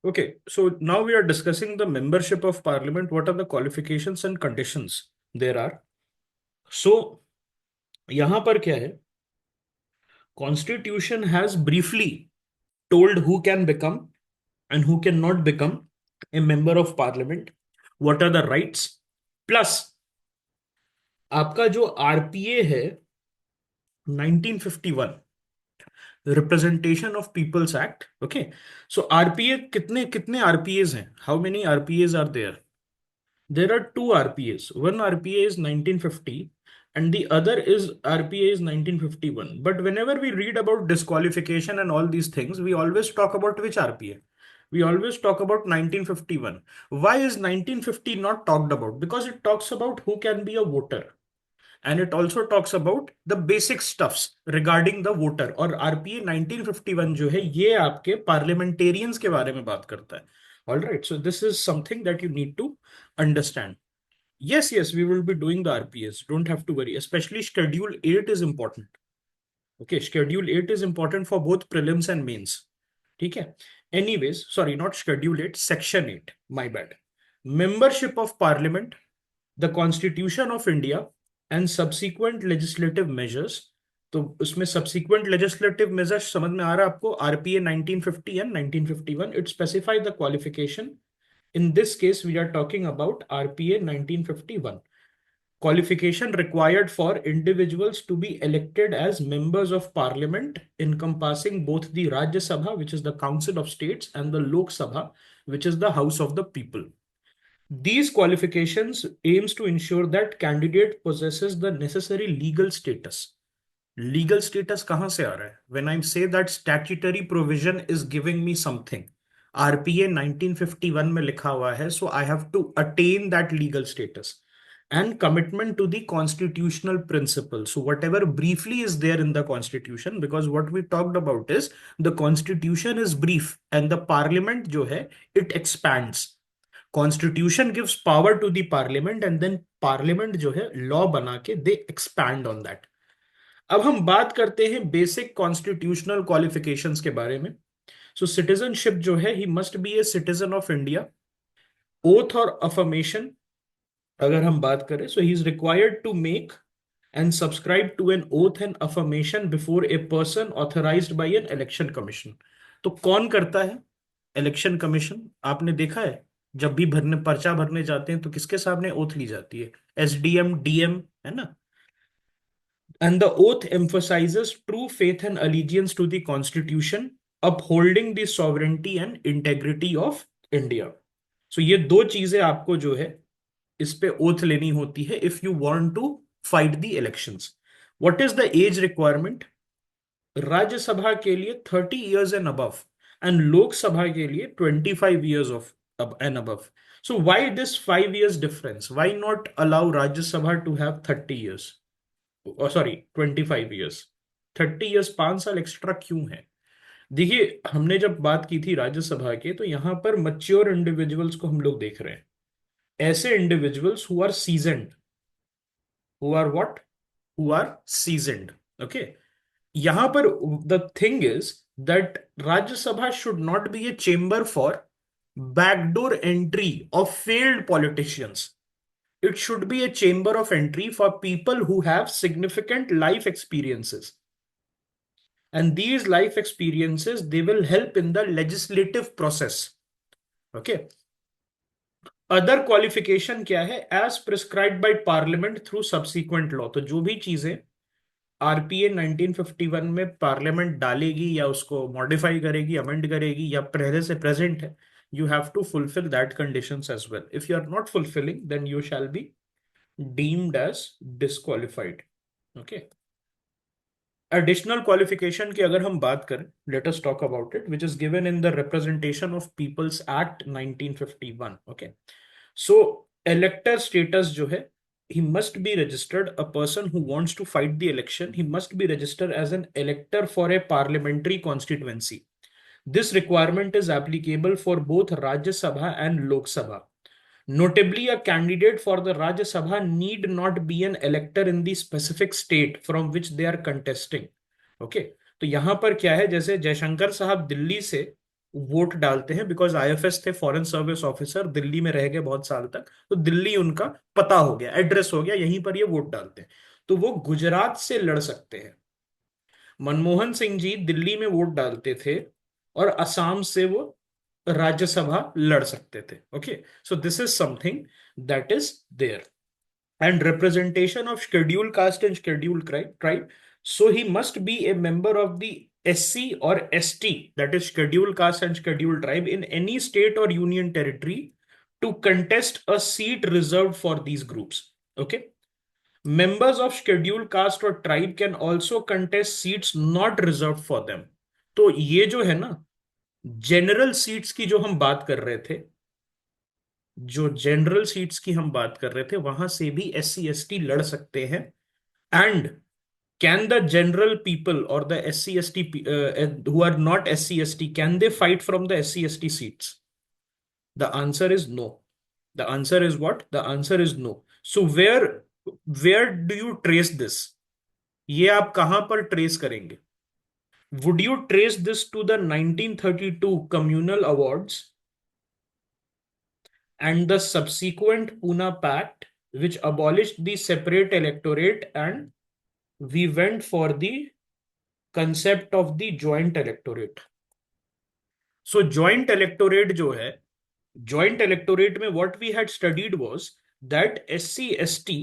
Okay, so now we are discussing the membership of parliament. What are the qualifications and conditions there are? So, यहाँ पर क्या है? Constitution has briefly told who can become and who cannot become a member of parliament. What are the rights? Plus, आपका जो RPA है 1951 representation of people's act. Okay, so RPA कितने कितने RPAs हैं? How many RPAs are there? There are two RPAs. One RPA is 1950 and the other is RPA is 1951. But whenever we read about disqualification and all these things, we always talk about which RPA? We always talk about 1951. Why is 1950 not talked about? Because it talks about who can be a voter. And it also talks about the basic stuffs regarding the voter. और RPA 1951 जो है ये आपके parliamentarians के बारे में बात करता है. All right, so this is something that you need to understand. Yes, yes, we will be doing the RPS. Don't have to worry. Especially Schedule 8 is important. Okay, Schedule 8 is important for both prelims and mains. ठीक है? Anyways, sorry, not Schedule 8, Section 8. My bad. Membership of Parliament, the Constitution of India, and subsequent legislative measures. तो उसमें subsequent legislative measures समझ में आ रहा है आपको? RPA 1950 and 1951. It specify the qualification. In this case, we are talking about RPA 1951. Qualification required for individuals to be elected as members of parliament, encompassing both the Rajya Sabha, which is the Council of States, and the Lok Sabha, which is the House of the People. These qualifications aims to ensure that candidate possesses the necessary legal status. Legal status कहां से आ रहा है? When I say that statutory provision is giving me something, RPA 1951 में लिखा हुआ है, so I have to attain that legal status. And commitment to the constitutional principle. So whatever briefly is there in the constitution, because what we talked about is the constitution is brief and the parliament जो है, it expands. Constitution gives power to the parliament and then parliament जो है law बना के they expand on that. अब हम बात करते हैं बेसिक कॉन्स्टिट्यूशनल क्वालिफिकेशंस के बारे में. सो सिटीजनशिप जो है, he must be a citizen of India. Oath और अफर्मेशन अगर हम बात करें, so he is required to make and subscribe to an oath and affirmation before a person authorised by an election commission. तो कौन करता है? Election commission. आपने देखा है जब भी भरने पर्चा भरने जाते हैं तो किसके सामने ओथ ली जाती है? एसडीएम, डीएम, है ना? And the oath emphasizes true faith and allegiance to the Constitution, upholding the sovereignty and integrity of India. So ये दो चीजें आपको जो है इस पे ओथ लेनी होती है if you want to fight the elections. What is the age requirement? Rajya Sabha के लिए 30 years and above and Lok Sabha के लिए 25 years of and above. So why this 5 years difference? Why not allow Rajya Sabha to have 30 years? Sorry 25 years. 30 years 5 साल extra क्यों है? देखिए, हमने जब बात की थी राज्यसभा के, तो यहां पर मच्योर इंडिविजुअल्स को हम लोग देख रहे हैं. ऐसे individuals who are seasoned. Who are what? Who are seasoned. Okay. यहां पर the thing is that Rajya Sabha should not be a chamber for backdoor entry of failed politicians. It should be a chamber of entry for people who have significant life experiences. And these life experiences, they will help in the legislative process. Okay. Other qualification क्या है? As prescribed by parliament through subsequent law. तो जो भी चीजें RPA 1951 में parliament डालेगी या उसको मॉडिफाई करेगी, अमेंड करेगी, या पहले से प्रेजेंट है, you have to fulfill that conditions as well. If you are not fulfilling, then you shall be deemed as disqualified. Okay. Additional qualification की अगर हम बात करें, let us talk about it, which is given in the Representation of People's Act 1951. Okay. So elector status जो है, he must be registered. A person who wants to fight the election, he must be registered as an elector for a parliamentary constituency. This requirement is applicable for both Rajya Sabha and Lok Sabha. Notably, a candidate for the Rajya Sabha need not be an elector in the specific state from which they are contesting. Okay. तो यहां पर क्या है, जैसे जयशंकर साहब दिल्ली से vote डालते हैं, बिकॉज आईएफएस थे, फॉरेन सर्विस ऑफिसर, दिल्ली में रह गए बहुत साल तक, तो दिल्ली उनका पता हो गया, एड्रेस हो गया, यहीं पर ये वोट डालते हैं। तो वो गुजरात से लड़ सकते हैं। मनमोहन सिंह जी दिल्ली में वोट डालते थे, और असम से वो राज्यसभा लड़ सकते थे। Okay, so this is something that is there. And representation of scheduled caste and scheduled tribe. So he must be a member of the SC or ST, that is scheduled caste and scheduled tribe, in any state or union territory to contest a seat reserved for these groups. Okay. Members of scheduled caste or tribe can also contest seats not reserved for them. तो ये जो है ना, general seats की जो हम बात कर रहे थे, जो जनरल सीट्स की हम बात कर रहे थे, वहां से भी SC ST लड़ सकते हैं। And can the general people or the SC ST who are not SC ST, can they fight from the SC ST seats? The answer is no. The answer is what? The answer is no. So where do you trace this? ये आप कहां पर trace करेंगे? Would you trace this to the 1932 communal awards and the subsequent Pune Pact, which abolished the separate electorate, and we went for the concept of the joint electorate? So joint electorate जो है, joint electorate में what we had studied was that SC ST,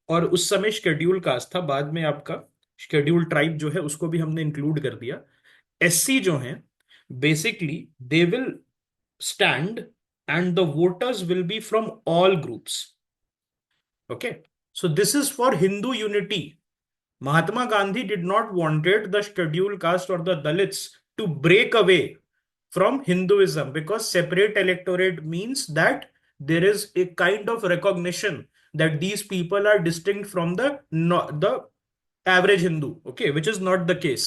और उस समय schedule caste था, बाद में आपका शेड्यूल ट्राइब जो है उसको भी हमने इंक्लूड कर दिया। SC जो है, basically they will stand and the voters will be from all groups. Okay, so this is for Hindu unity. Mahatma Gandhi did not wanted the scheduled caste or the Dalits to break away from Hinduism, because separate electorate means that there is a kind of recognition that these people are distinct from the the average Hindu, okay, which is not the case.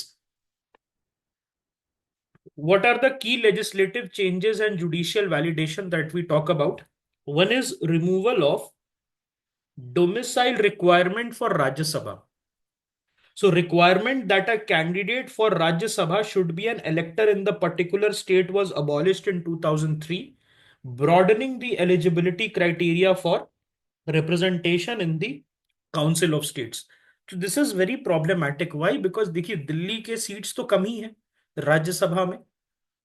What are the key legislative changes and judicial validation that we talk about? One is removal of domicile requirement for Rajya Sabha. So requirement that a candidate for Rajya Sabha should be an elector in the particular state was abolished in 2003, broadening the eligibility criteria for representation in the Council of States. So this is very problematic. Why? Because देखिए दिल्ली के seats तो कम ही है राज्यसभा में।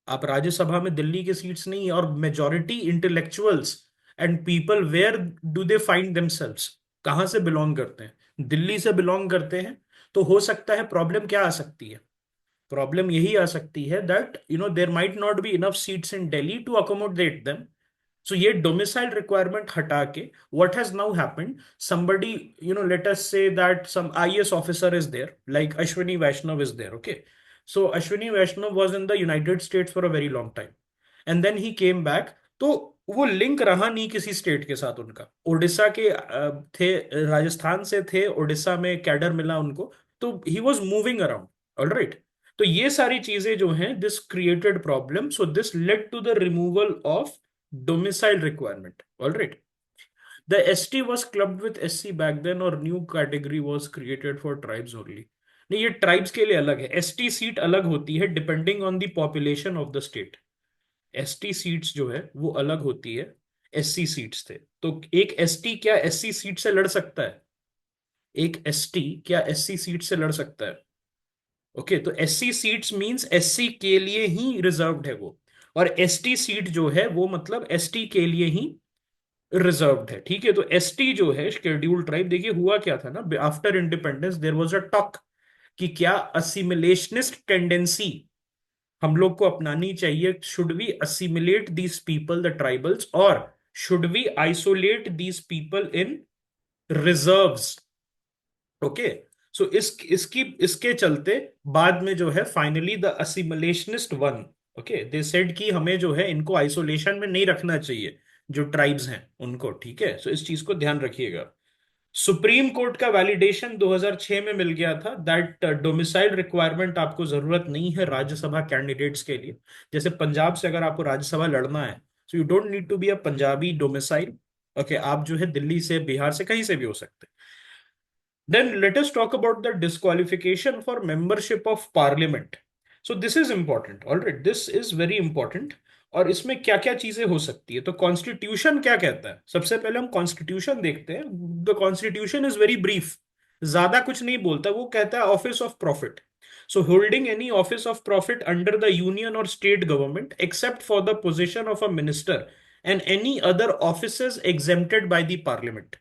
आप राज्यसभा में दिल्ली के seats नहीं है, और majority intellectuals and people where do they find themselves, कहां से बिलोंग करते हैं? दिल्ली से बिलोंग करते हैं। तो हो सकता है प्रॉब्लम क्या आ सकती है? प्रॉब्लम यही आ सकती है that there might not be enough seats in Delhi to accommodate them. So ये डोमिसाइल रिक्वायरमेंट हटा के what has now happened, somebody, let us say that some IAS officer is there, like Ashwini Vaishnav is there, okay? So Ashwini Vaishnav was in the United States for a very long time, and then he came back. तो वो link रहा नहीं किसी state के साथ उनका। उड़ीसा के थे, राजस्थान से थे, उड़ीसा में कैडर मिला उनको, तो he was moving around. All right, तो ये सारी चीजें जो हैं, this created problem, so this led to the removal of domicile requirement. All right. The ST was clubbed with SC back then, or new category was created for tribes only? नहीं, ये tribes के लिए अलग है। ST seat अलग होती है depending on the population of the state. ST seats जो है वो अलग होती है, SC सीट्स थे। तो एक ST क्या SC सीट से लड़ सकता है? एक ST क्या SC सीट से लड़ सकता है? ओके, तो SC सीट्स मींस SC के लिए ही रिजर्व्ड है वो, और ST सीट जो है वो मतलब ST के लिए ही रिजर्व्ड है। ठीक है, तो ST जो है शेड्यूल्ड ट्राइब, देखिए हुआ क्या था ना, after independence there was a talk कि क्या असिमिलेशनिस्ट टेंडेंसी हम लोग को अपनानी चाहिए। Should we assimilate these people the tribals, और should we isolate these people in reserves? Okay, so इसके चलते बाद में जो है finally the assimilationist one, okay, they said कि हमें जो है इनको आइसोलेशन में नहीं रखना चाहिए, जो ट्राइब्स हैं उनको। ठीक है, सो इस चीज को ध्यान रखिएगा। सुप्रीम कोर्ट का वैलिडेशन 2006 में मिल गया था दैट डोमिसाइल रिक्वायरमेंट आपको जरूरत नहीं है राज्यसभा कैंडिडेट्स के लिए। जैसे पंजाब से अगर आपको राज्यसभा लड़ना है, so you don't need to be a Punjabi domicile. Okay, आप जो है दिल्ली से, बिहार से, कहीं से भी हो सकते हैं। Then let us talk about the disqualification for membership of parliament. So this is important, alright, this is very important. और इसमें क्या क्या चीजें हो सकती है, तो कॉन्स्टिट्यूशन क्या कहता है, सबसे पहले हम कॉन्स्टिट्यूशन देखते हैं। The constitution is very brief, ज्यादा कुछ नहीं बोलता। वो कहता है office of profit, so holding any office of profit under the union और state government except for the position of a minister and any other offices exempted by the parliament.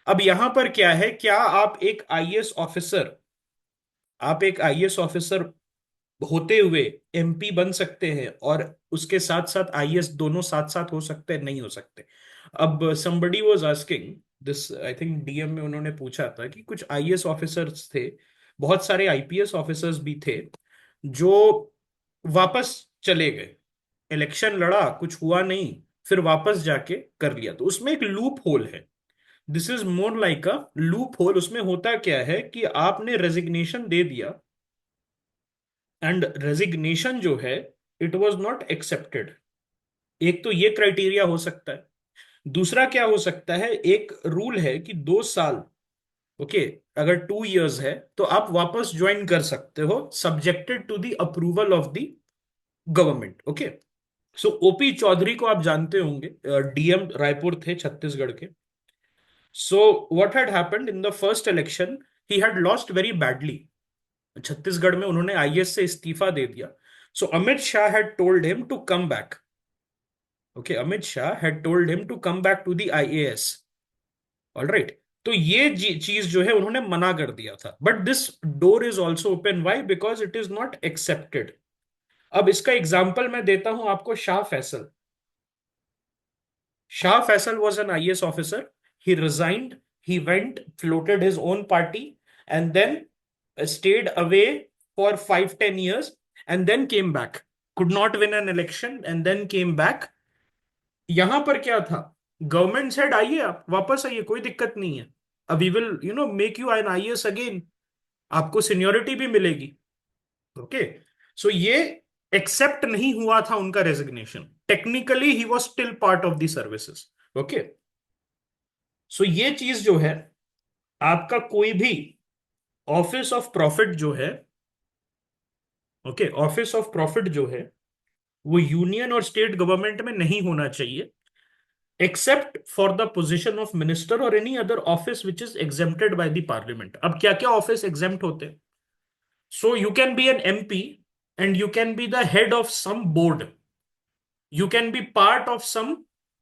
अब यहां पर क्या है, क्या आप एक आईएएस ऑफिसर होते हुए एमपी बन सकते हैं और उसके साथ साथ आईएएस दोनों साथ साथ हो सकते हैं? नहीं हो सकते। अब somebody was asking this, I think DM में उन्होंने पूछा था कि कुछ आईएएस ऑफिसर्स थे, बहुत सारे आईपीएस ऑफिसर्स भी थे, जो वापस चले गए, इलेक्शन लड़ा, कुछ हुआ नहीं, फिर वापस जाके कर लिया। तो उसमें एक लूप होल है, this is more like a loop hole. उसमें होता क्या है कि आपने रेजिग्नेशन दे दिया एंड रेजिग्नेशन जो है इट वाज नॉट एक्सेप्टेड। एक तो ये क्राइटेरिया हो सकता है। दूसरा क्या हो सकता है, एक रूल है कि 2 साल, ओके, अगर 2 इयर्स है तो आप वापस ज्वाइन कर सकते हो, subjected to the approval of the government. Okay, so OP Chaudhary को आप जानते होंगे, डीएम रायपुर थे छत्तीसगढ़ के। So what had happened in the first election, he had lost very badly. Chhattisgarh में उन्होंने आईएएस से इस्तीफा दे दिया। So Amit Shah had told him to come back. Okay, Amit Shah had told him to come back to the IAS, alright. तो ये चीज जो है उन्होंने मना कर दिया था, but this door is also open, why? Because it is not accepted. अब इसका एग्जाम्पल मैं देता हूं आपको, Shah Faisal. Shah Faisal was an IAS officer. He resigned. He went, floated his own party, and then stayed away for 5-10 years, and then came back. Could not win an election, and then came back. यहां पर क्या था, government said आइए, आप वापस आइए, कोई दिक्कत नहीं है, we will make you an IAS again, आपको सीनियोरिटी भी मिलेगी। ओके, सो ये एक्सेप्ट नहीं हुआ था उनका resignation, technically he was still part of the services. Okay, so ये चीज जो है, आपका कोई भी ऑफिस ऑफ प्रॉफिट जो है, ओके, ऑफिस ऑफ प्रॉफिट जो है वो यूनियन और स्टेट गवर्नमेंट में नहीं होना चाहिए, except for the position of minister और any other office which is exempted by the parliament. अब क्या क्या ऑफिस एग्जेम्प्ट होते हैं? So you can be an MP and you can be the head of some board, you can be part of some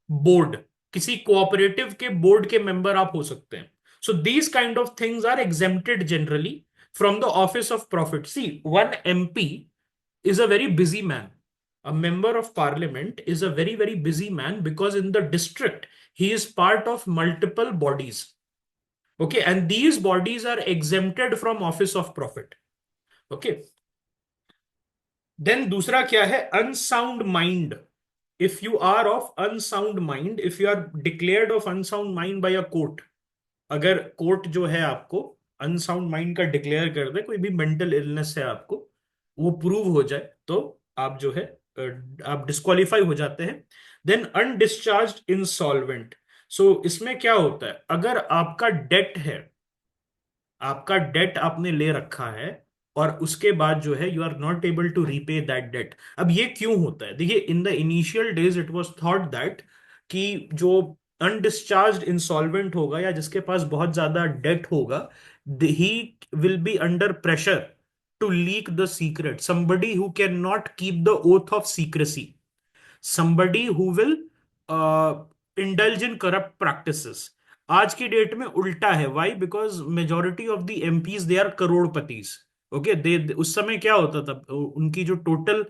board, किसी cooperative के board के member आप हो सकते हैं। So these kind of things are exempted generally from the office of profit. See, one MP is a very busy man. A member of parliament is a very, very busy man because in the district, he is part of multiple bodies. Okay, and these bodies are exempted from office of profit. Okay, then दूसरा क्या है, unsound mind. If you are of unsound mind, if you are declared of unsound mind by a court, अगर court जो है आपको unsound mind का declare कर दे, कोई भी मेंटल इलनेस है आपको, वो प्रूव हो जाए, तो आप जो है आप डिस्क्वालीफाई हो जाते हैं। Then undischarged insolvent. सो इसमें क्या होता है, अगर आपका डेट है, आपका डेट आपने ले रखा है और उसके बाद जो है you are not able to repay that debt. अब ये क्यों होता है, देखिए, in the initial days it was thought that कि जो अनडिस्चार्ज्ड इंसॉल्वेंट होगा या जिसके पास बहुत ज्यादा डेट होगा, he will be under pressure to leak the secret, somebody who cannot keep the oath of secrecy, somebody who will indulge in corrupt practices। आज की डेट में उल्टा है, why? Because majority of the MPs they are करोड़पतिस। Okay, they उस समय क्या होता था, उनकी जो टोटल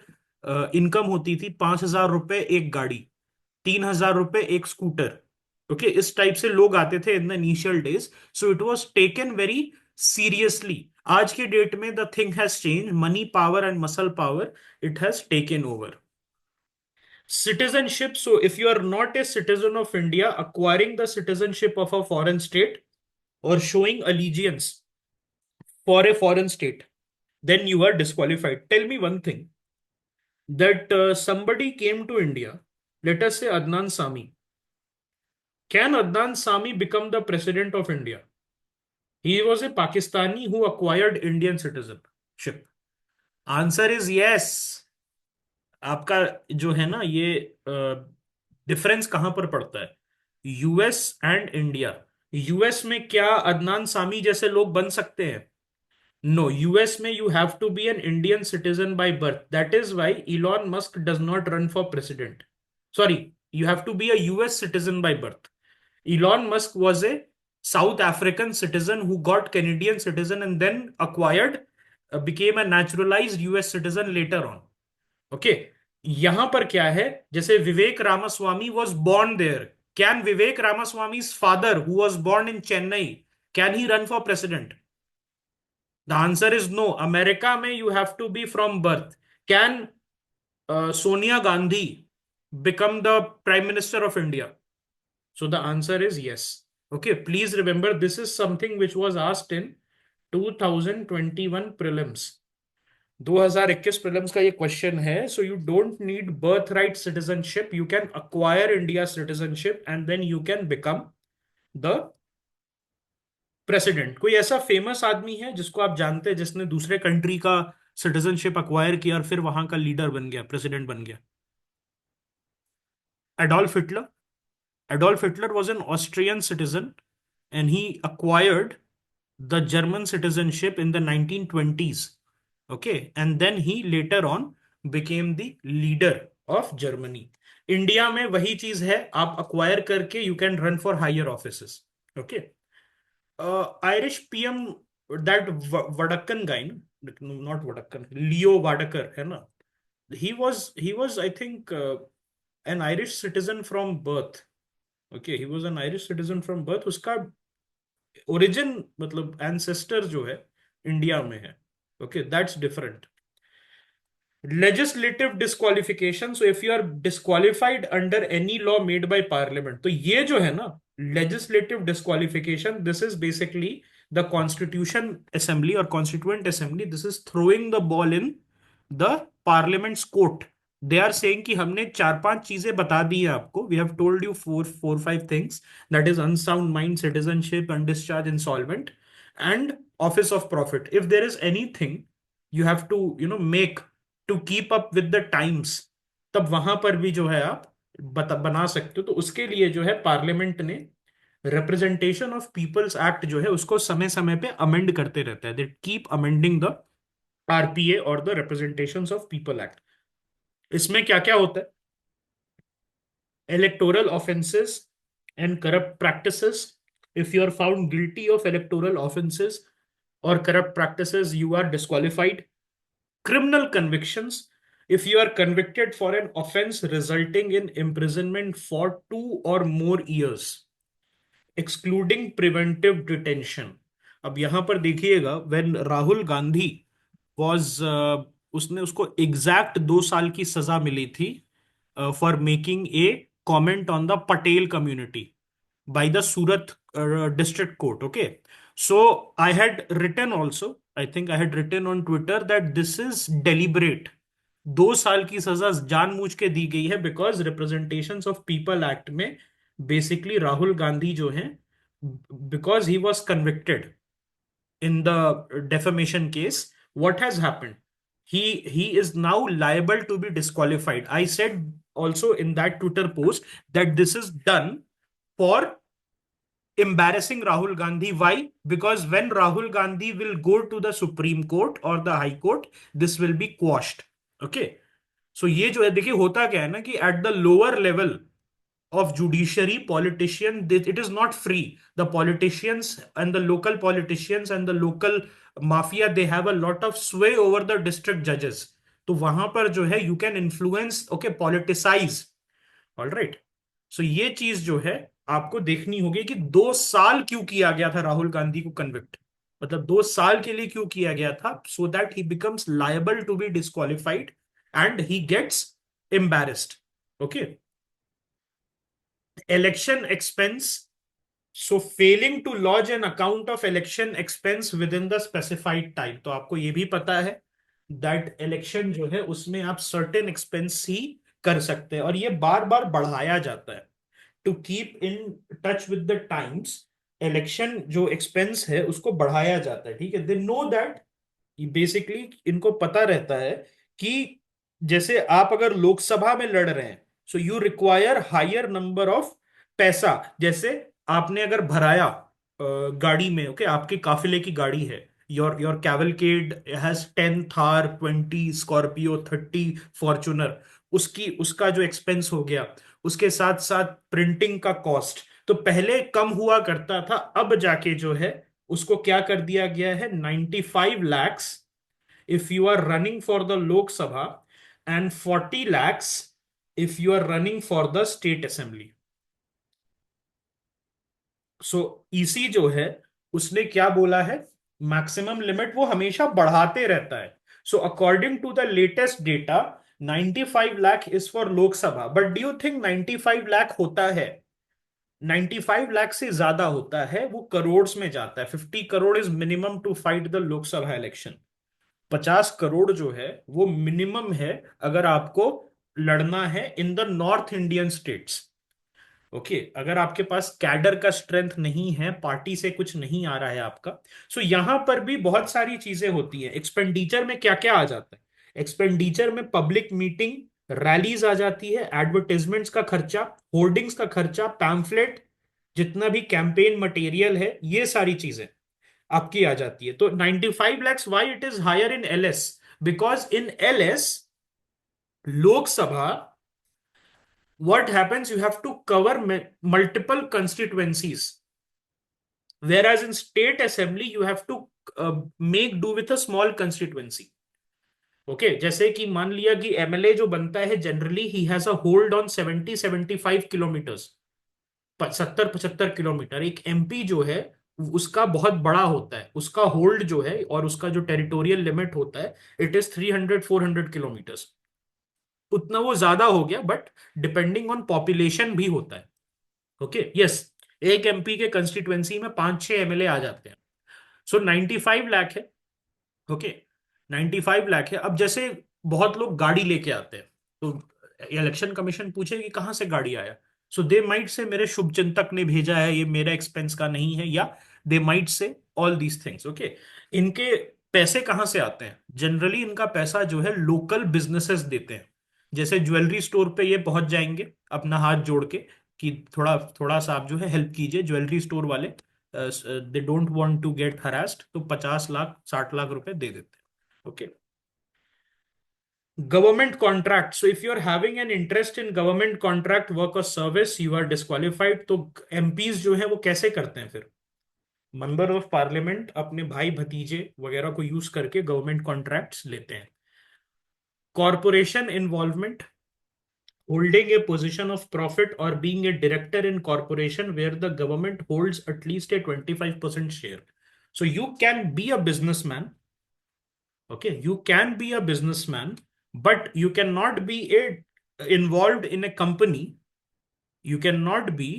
इनकम होती थी, 5,000 रुपए एक गाड़ी, 3,000 रुपए एक स्कूटर। ओके, इस टाइप से लोग आते थे इन the initial days, so it was taken very seriously. आज के डेट में the thing has change, money power and muscle power, it has taken over. Citizenship. So, if you are not a citizen of India, acquiring the citizenship of a foreign state or showing allegiance for a foreign state, then you are disqualified. Tell me one thing, that somebody came to India, let us say Adnan Sami. Can Adnan Sami become the president of India? He was a Pakistani who acquired Indian citizenship. Answer is yes. आपका जो है ना ये difference कहां पर पड़ता है, US and India. US में क्या अदनान सामी जैसे लोग बन सकते हैं? नो, यूएस में you have to be an Indian citizen by birth. That is why Elon Musk does not run for president. Sorry, you have to be a US citizen by birth. Elon Musk was a South African citizen who got Canadian citizen and then acquired, became a naturalized US citizen later on. Okay, यहां पर क्या है, जैसे विवेक Ramaswamy was born there. Can Vivek Ramaswamy's father, who was born in Chennai, can he run for president? The answer is no. America में you have to be from birth. Can Sonia Gandhi become the Prime Minister of India? So the answer is yes. Okay, please remember this is something which was asked in 2021 prelims. 2021 prelims का ये question है. So you don't need birthright citizenship. You can acquire India citizenship and then you can become the president. कोई ऐसा famous आदमी है जिसको आप जानते हैं जिसने दूसरे कंट्री का सिटीजनशिप अक्वायर किया और फिर वहां का लीडर बन गया, प्रेसिडेंट बन गया? Adolf Hitler. Adolf Hitler was an Austrian citizen and he acquired the German citizenship in the 1920s. Okay, and then he later on became the leader of Germany. India में वही चीज है, आप acquire करके you can run for higher offices. Okay, Irish PM, that Vadakkan guy, not Vadakkan, Leo Varadkar है ना, he was I think an Irish citizen from birth. Okay, he was an Irish citizen from birth. उसका origin मतलब ancestor जो है India में है. Okay, that's different. Legislative disqualification. So if you are disqualified under any law made by parliament, तो ये जो है ना legislative disqualification, this is basically the constitution assembly और constituent assembly, this is throwing the ball in the parliament's court. They are saying कि हमने चार पांच चीजें बता दी है आपको, we have told you four four five things, that is unsound mind, citizenship, undischarge, insolvent and office of profit. If there is anything you have to make to keep up with the times, तब वहां पर भी जो है आप बना सकते हो. तो उसके लिए जो है पार्लियामेंट ने रिप्रेजेंटेशन ऑफ पीपल्स एक्ट जो है उसको समय समय पे अमेंड करते रहता है. They keep amending the RPA और the representations of people act. इसमें क्या क्या होता है? Electoral offences and corrupt practices. If you are found guilty of electoral offences or corrupt practices, you are disqualified. Criminal convictions. If you are convicted for an offense resulting in imprisonment for 2 or more years, excluding preventive detention. अब यहां पर देखिएगा, when Rahul Gandhi was उसने उसको exact 2 साल की सजा मिली थी for making a comment on the Patel community by the Surat district court. Okay. So I had written also, I think I had written on Twitter that this is deliberate. 2 साल की सजा जानबूझ के दी गई है because representations of people act में basically Rahul Gandhi जो है, because he was convicted in the defamation case, what has happened, he is now liable to be disqualified. I said also in that Twitter post that this is done for embarrassing Rahul Gandhi. Why? Because when Rahul Gandhi will go to the Supreme Court or the High Court, this will be quashed. Okay. So ये जो है देखिए होता क्या है ना कि at the lower level of judiciary, politician, it is not free. The politicians and the local politicians and the local mafia, they have a lot of sway over the district judges. तो वहां पर जो है you can influence, okay, politicize. All right. So ये चीज जो है आपको देखनी होगी कि 2 साल क्यों किया गया था राहुल गांधी को कन्विक्ट, मतलब 2 साल के लिए क्यों किया गया था, so that he becomes liable to be disqualified and he gets embarrassed. Okay. Election expense. So failing to lodge an account of election expense within the specified time. तो आपको ये भी पता है दैट इलेक्शन जो है उसमें आप सर्टेन एक्सपेंस ही कर सकते हैं और ये बार बार बढ़ाया जाता है to keep in touch with the times. Election जो एक्सपेंस है उसको बढ़ाया जाता है. ठीक है, दे नो दैट बेसिकली इनको पता रहता है कि जैसे आप अगर लोकसभा में लड़ रहे हैं, so you require higher number of पैसा। जैसे आपने अगर भराया गाड़ी में, ओके, आपके काफिले की गाड़ी है, your cavalcade has 10 Thar, 20 Scorpio, 30 Fortuner, उसकी उसका जो एक्सपेंस हो गया, उसके साथ साथ प्रिंटिंग का कॉस्ट, तो पहले कम हुआ करता था, अब जाके जो है उसको क्या कर दिया गया है, 95 lakhs if you are running for the Lok Sabha and 40 lakhs if you are running for the state assembly. सो इसी जो है उसने क्या बोला है, मैक्सिमम लिमिट वो हमेशा बढ़ाते रहता है। So according to the latest data 95 lakh is for Lok Sabha, but do you think 95 lakh होता है? 95 लाख से ज्यादा होता है, वो करोड़ में जाता है। 50 crore is minimum to fight the Lok Sabha election. 50 crore जो है वो मिनिमम है अगर आपको लड़ना है in the north Indian states. Okay, अगर आपके पास कैडर का स्ट्रेंथ नहीं है, पार्टी से कुछ नहीं आ रहा है आपका। सो यहां पर भी बहुत सारी चीजें होती हैं। एक्सपेंडिचर में क्या क्या आ जाता है? एक्सपेंडिचर में पब्लिक मीटिंग, रैलीज आ जाती है, एडवर्टाइजमेंट्स का खर्चा, होर्डिंग्स का खर्चा, पैम्फलेट, जितना भी कैंपेन मटेरियल है, ये सारी चीजें आपकी आ जाती है। तो 95 lakhs, why it is higher in LS? Because in LS, Lok Sabha, what happens, you have to cover multiple constituencies, whereas in state assembly you have to make do with a small constituency. Okay, जैसे कि मान लिया कि MLA जो बनता है generally he has a hold on 70-75 kilometres, 70-75 kilometre. एक MP जो है उसका बहुत बड़ा होता है, उसका होल्ड जो है और उसका जो टेरिटोरियल लिमिट होता है, इट इज 300-400 किलोमीटर्स। उतना वो ज्यादा हो गया, बट डिपेंडिंग ऑन पॉपुलेशन भी होता है। ओके, यस, एक एमपी के कंस्टिट्युएंसी में 5-6 एमएलए आ जाते हैं। सो 95 लाख है। ओके, 95 लाख है। अब जैसे बहुत लोग गाड़ी लेके आते हैं, तो इलेक्शन कमीशन पूछे कि कहाँ से गाड़ी आया, सो दे माइट से मेरे शुभ चिंतक ने भेजा है, ये मेरा एक्सपेंस का नहीं है, या they might say all these things. Okay, इनके पैसे कहाँ से आते हैं? जनरली इनका पैसा जो है लोकल बिजनेसेस देते हैं। जैसे ज्वेलरी स्टोर पे ये पहुंच जाएंगे अपना हाथ जोड़ के कि थोड़ा थोड़ा सा आप जो है हेल्प कीजिए, ज्वेलरी स्टोर वाले they don't want to get harassed, तो 50 लाख 60 लाख रुपए दे देते हैं। Okay, government contract, so if you are having an interest in government contract work और सर्विस, यू आर डिस्क्वालिफाइड। तो एमपीज जो है वो कैसे करते हैं फिर? मेंबर ऑफ पार्लियामेंट अपने भाई भतीजे वगैरह को यूज करके गवर्नमेंट कॉन्ट्रैक्ट्स लेते हैं। Corporation involvement, holding a position of profit or being a director in corporation where the government holds at least a 25% share. So you can be a businessman. Okay, you can be a businessman, but you cannot be a involved in a company. You cannot be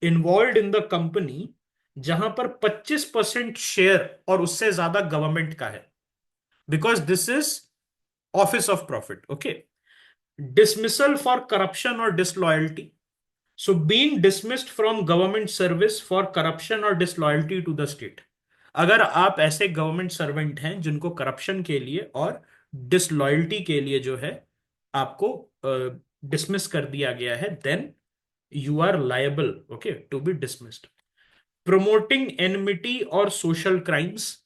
involved in the company जहां पर 25% share और उससे ज्यादा government का है, because this is office of profit. Okay, dismissal for corruption or disloyalty. So being dismissed from government service for corruption or disloyalty to the state. अगर आप ऐसे गवर्नमेंट सर्वेंट हैं जिनको करप्शन के लिए और डिसलॉयल्टी के लिए जो है आपको डिसमिस कर दिया गया है, then you are liable, okay, to be dismissed. promoting enmity or social crimes.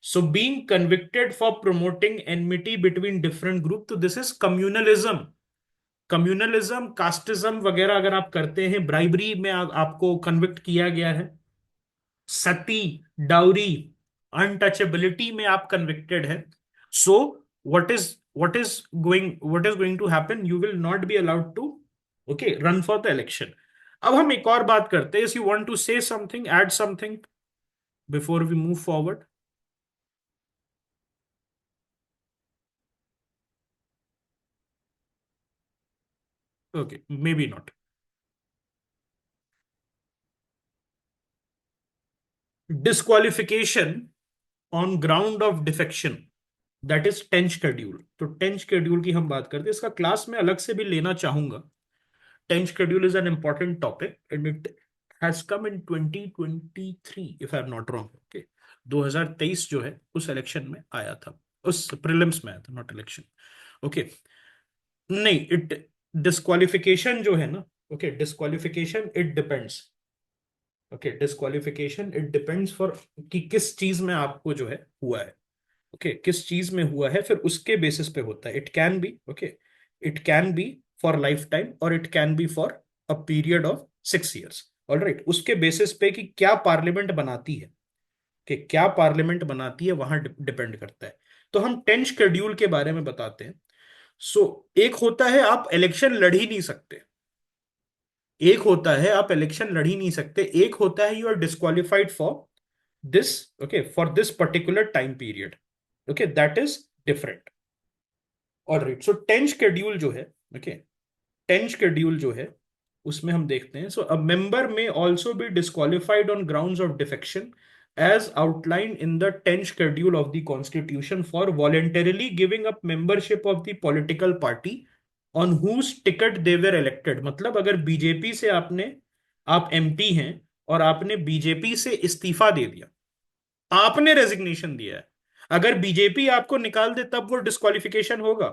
So being convicted for promoting enmity between different group, तो this is communalism। Communalism, casteism वगैरह अगर आप करते हैं, ब्राइबरी में आपको कन्विक्ट किया गया है, सती, डाउरी, अनटचेबिलिटी में आप कन्विक्टेड हैं, so what is what is going to happen, you will not be allowed to, okay, run for the election. अब हम एक और बात करते हैं, you want to say something, add something before we move forward? Okay, maybe not. Disqualification on ground of defection, that is 10th schedule. तो 10th schedule की हम बात करते हैं, इसका क्लास में अलग से भी लेना चाहूंगा। 10th schedule is an important topic and it has come in 2023 if I am not wrong. Okay, 2023 जो है उस इलेक्शन में आया था, उस प्रीलिम्स में आया था, नॉट इलेक्शन। ओके, नहीं, इट डिस्क्वालिफिकेशन जो है ना, okay, disqualification it depends. Okay, disqualification it depends for कि किस चीज में आपको जो है हुआ है। ओके, किस चीज में हुआ है, फिर उसके बेसिस पे होता है। It can be, okay, it can be for lifetime और it can be for a period of 6 years। All right, उसके बेसिस पे कि क्या पार्लियामेंट बनाती है, कि क्या पार्लियामेंट बनाती है, वहां डिपेंड करता है। तो हम 10th शेड्यूल के बारे में बताते हैं। सो एक होता है आप इलेक्शन लड़ ही नहीं सकते, एक होता है आप इलेक्शन लड़ ही नहीं सकते, एक होता है you are disqualified for this, okay, for this particular time period. Okay, that is different. और राइट, सो 10th शेड्यूल जो है, ओके, 10th शेड्यूल जो है उसमें हम देखते हैं, सो अ मेंबर में also be disqualified on grounds of defection as outlined in the 10th schedule of the constitution for voluntarily giving up membership of the political party on whose ticket they were elected। मतलब अगर BJP से आप MP हैं और आपने BJP से इस्तीफा दे दिया, आपने रेजिग्नेशन दिया है, अगर बीजेपी आपको निकाल दे तब वो डिस्क्वालिफिकेशन होगा।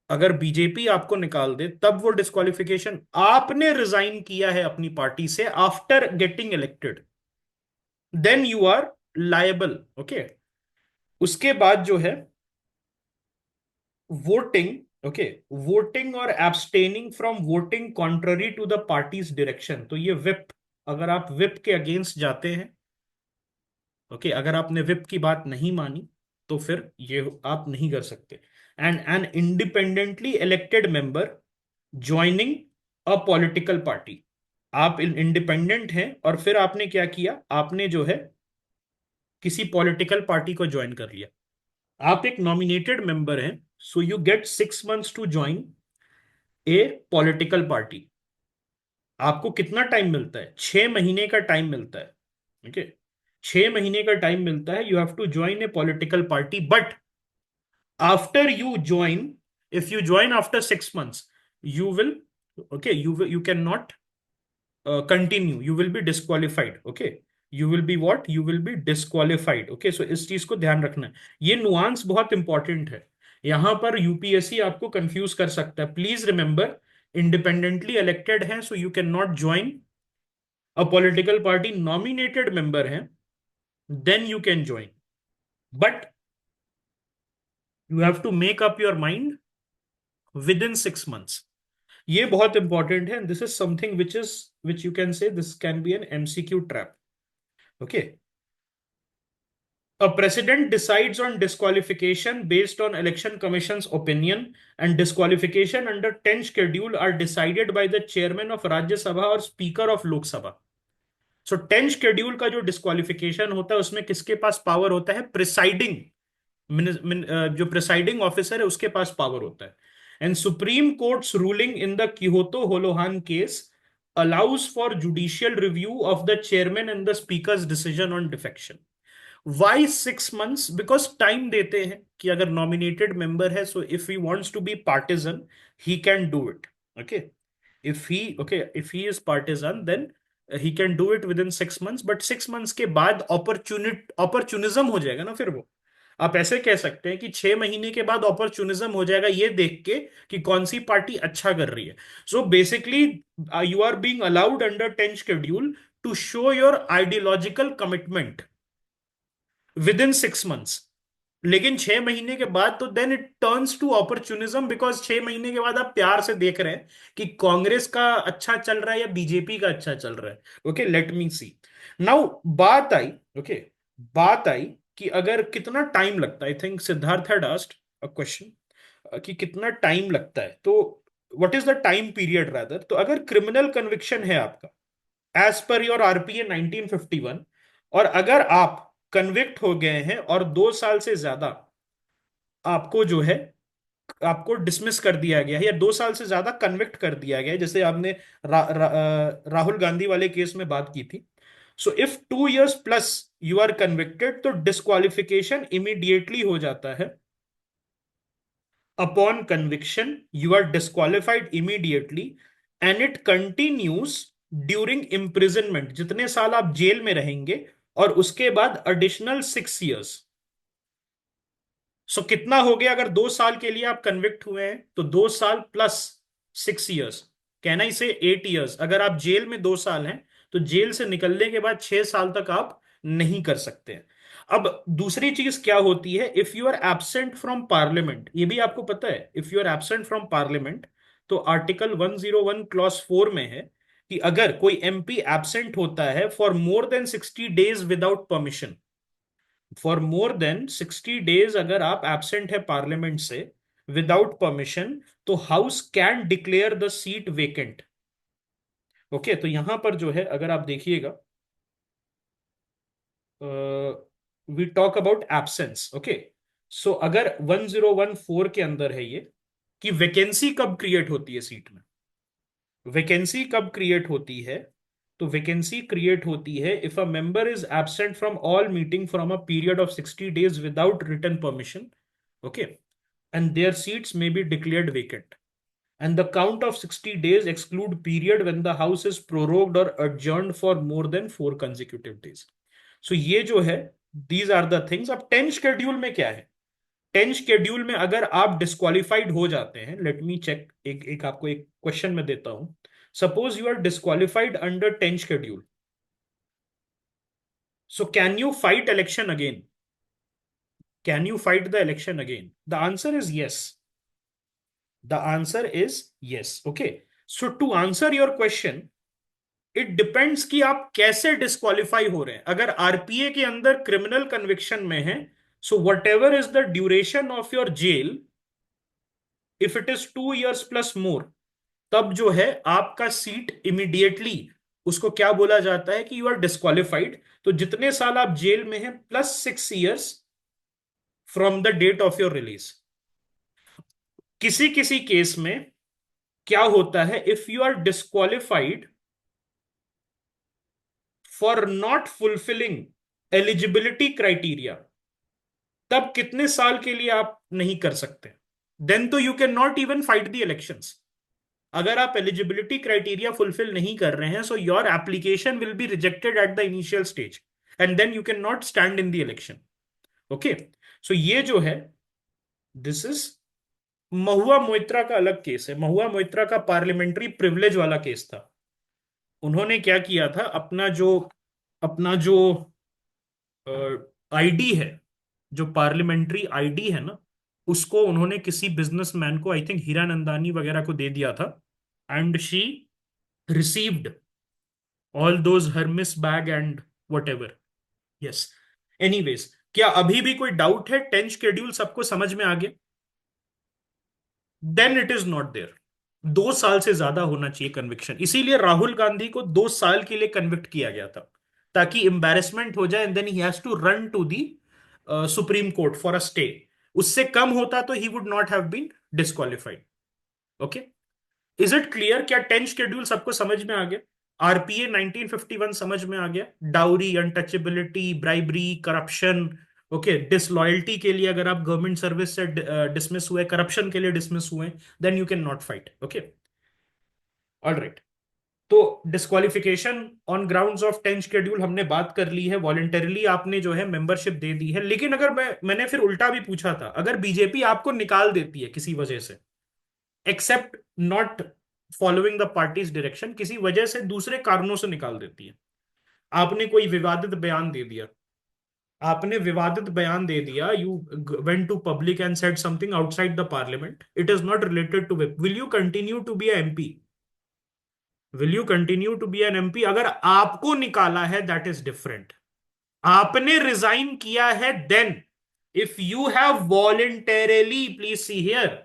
अगर बीजेपी आपको निकाल दे तब वो डिस्क्वालिफिकेशन, आपने रिजाइन किया है अपनी पार्टी से after getting elected, then you are liable. Okay, उसके बाद जो है वोटिंग, ओके, वोटिंग और abstaining from voting contrary to the party's direction. तो ये विप, अगर आप विप के अगेंस्ट जाते हैं, ओके, अगर आपने विप की बात नहीं मानी तो फिर ये आप नहीं कर सकते। And an independently elected member joining a political party, आप इंडिपेंडेंट हैं और फिर आपने क्या किया, आपने जो है किसी पॉलिटिकल पार्टी को ज्वाइन कर लिया, आप एक नॉमिनेटेड मेंबर हैं, so you get 6 months to join a political party. आपको कितना टाइम मिलता है, 6 महीने का टाइम मिलता है। ओके, 6 महीने का टाइम मिलता है, you have to join a political party, but after you join, if you join after 6 months, you will, okay, you cannot continue, you will be disqualified। okay, you will be what, you will be disqualified। okay, so इस चीज को ध्यान रखना है, ये nuance बहुत important है, यहां पर यूपीएससी आपको कंफ्यूज कर सकता है। प्लीज रिमेंबर, इंडिपेंडेंटली इलेक्टेड है, so you can not join a political party, nominated member है then you can join, but you have to make up your mind within 6 months। ये बहुत important है, this is something which you can say this can be an MCQ trap. Okay, a president decides on disqualification based on election commission's opinion, and disqualification under 10th schedule are decided by the chairman of Rajya Sabha और speaker of Lok Sabha। So 10th schedule का जो disqualification होता है उसमें किसके पास power होता है, presiding, जो प्रिसाइडिंग ऑफिसर है उसके पास पावर होता है। And supreme court's ruling in the Kihoto Hollohan case allows for judicial review of the chairman and the speaker's decision on defection. Why 6 months? Because time देते हैं कि अगर नॉमिनेटेड मेंबर है, so if he wants to be partisan he can do it. Okay, if he is partisan then he can do it within 6 months, but 6 months के बाद opportunism हो जाएगा ना फिर वो। आप ऐसे कह सकते हैं कि 6 महीने के बाद अपॉर्चुनिज्म हो जाएगा ये देख के कि कौन सी पार्टी अच्छा कर रही है। So basically you are being allowed under 10th schedule to show your ideological commitment within 6 months। लेकिन 6 महीने के बाद तो then it turns to opportunism, because 6 महीने के बाद आप प्यार से देख रहे हैं कि कांग्रेस का अच्छा चल रहा है या बीजेपी का अच्छा चल रहा है। ओके, लेट मी सी नाउ। बात आई, ओके, बात आई कि अगर कितना टाइम लगता है, I think Siddharth had asked a question कि कितना टाइम लगता है, तो what is the time period rather. तो अगर क्रिमिनल कन्विक्शन है आपका एज पर योर आरपीए 1951, और अगर आप कन्विक्ट हो गए हैं और 2 साल से ज्यादा आपको जो है, आपको डिसमिस कर दिया गया है या 2 साल से ज्यादा कन्विक्ट कर दिया गया है, जैसे आपने राहुल गांधी वाले केस में बात की थी। So if 2 years plus you are convicted तो डिस्क्वालिफिकेशन इमीडिएटली हो जाता है। Upon conviction you are disqualified immediately and it continues during imprisonment, जितने साल आप जेल में रहेंगे और उसके बाद एडिशनल 6 years। सो कितना हो गया? अगर 2 साल के लिए आप कन्विक्ट हुए हैं तो 2 साल प्लस 6 years, कहना इसे 8 years। अगर आप जेल में 2 साल हैं तो जेल से निकलने के बाद 6 साल तक आप नहीं कर सकते हैं। अब दूसरी चीज क्या होती है, if you are absent from parliament, ये भी आपको पता है, if you are absent from parliament तो आर्टिकल 101 क्लॉज 4 में है कि अगर कोई एमपी एब्सेंट होता है for more than 60 days without permission, for more than 60 days अगर आप एब्सेंट है पार्लियामेंट से विदाउट परमिशन, तो house can declare the seat vacant. Okay, तो यहां पर जो है अगर आप देखिएगा, we talk about absence. Okay, so अगर 1014 के अंदर है ये कि वैकेंसी कब क्रिएट होती है सीट में, वैकेंसी कब क्रिएट होती है, तो वैकेंसी क्रिएट होती है if a member is absent from all meeting from a period of 60 days without written permission. Okay, and their seats may be declared vacant. And the count of 60 days exclude period when the house is prorogued or adjourned for more than 4 consecutive days. So ये जो है, these are the things। अब 10 schedule में क्या है? 10 schedule में अगर आप डिस्क्वालिफाइड हो जाते हैं, लेट मी चेक, एक आपको एक क्वेश्चन में देता हूं। Suppose you are disqualified under 10 schedule, so can you fight election again? Can you fight the election again? The answer is yes. The answer is yes. Okay. So to answer your question, it depends कि आप कैसे disqualify हो रहे हैं। अगर RPA के अंदर criminal conviction में है, so whatever is the duration of your jail, if it is 2 years plus more, तब जो है आपका सीट इमीडिएटली, उसको क्या बोला जाता है कि यू आर डिस्क्वालिफाइड। तो जितने साल आप जेल में हैं plus 6 years from the date of your release. किसी किसी केस में क्या होता है, if you are disqualified for not fulfilling eligibility criteria, तब कितने साल के लिए आप नहीं कर सकते? देन तो you can not even fight the elections. अगर आप एलिजिबिलिटी क्राइटेरिया फुलफिल नहीं कर रहे हैं, so your application will be rejected at the initial stage and then you can not stand in the election. Okay, so ये जो है, this is Mahua Moitra का अलग केस है। महुआ मोइत्रा का पार्लियामेंट्री प्रिविलेज वाला केस था। उन्होंने क्या किया था, अपना जो आईडी है, जो पार्लियामेंट्री आईडी है ना, उसको उन्होंने किसी बिजनेसमैन को, आई थिंक हीरानंदानी वगैरह को दे दिया था, and she received all those Hermès bag and what ever. Yes, anyways, क्या अभी भी कोई डाउट है? 10 शेड्यूल सबको समझ में आ गया? Then it is not there. 2 साल से ज्यादा होना चाहिए कन्विक्शन, इसीलिए राहुल गांधी को 2 साल के लिए कन्विक्ट किया गया था, ताकि एम्बेरसमेंट हो जाए and then he has to run to the supreme court for a stay. उससे कम होता तो he would not have been disqualified. Okay, is it clear? क्या 10 शेड्यूल सबको समझ में आ गया? आरपीए 1951 समझ में आ गया? Dowry, untouchability, bribery, corruption. Okay, disloyalty के लिए अगर आप गवर्नमेंट सर्विस से डिसमिस हुए, करप्शन के लिए डिसमिस हुए, then you can not fight. Okay, alright. तो disqualification on grounds of 10 schedule हमने बात कर ली है। वॉलेंटरली आपने जो है मेंबरशिप दे दी है। लेकिन अगर मैंने फिर उल्टा भी पूछा था, अगर बीजेपी आपको निकाल देती है किसी वजह से, except not following the party's direction, किसी वजह से दूसरे कारणों से निकाल देती है, आपने कोई विवादित बयान दे दिया, आपने विवादित बयान दे दिया, you went to public and said something outside the parliament, it is not related to whip, will you continue to be MP? Will you continue to be an MP? अगर आपको निकाला है, दैट इज डिफरेंट। आपने resign किया है, then if you have voluntarily, please see here,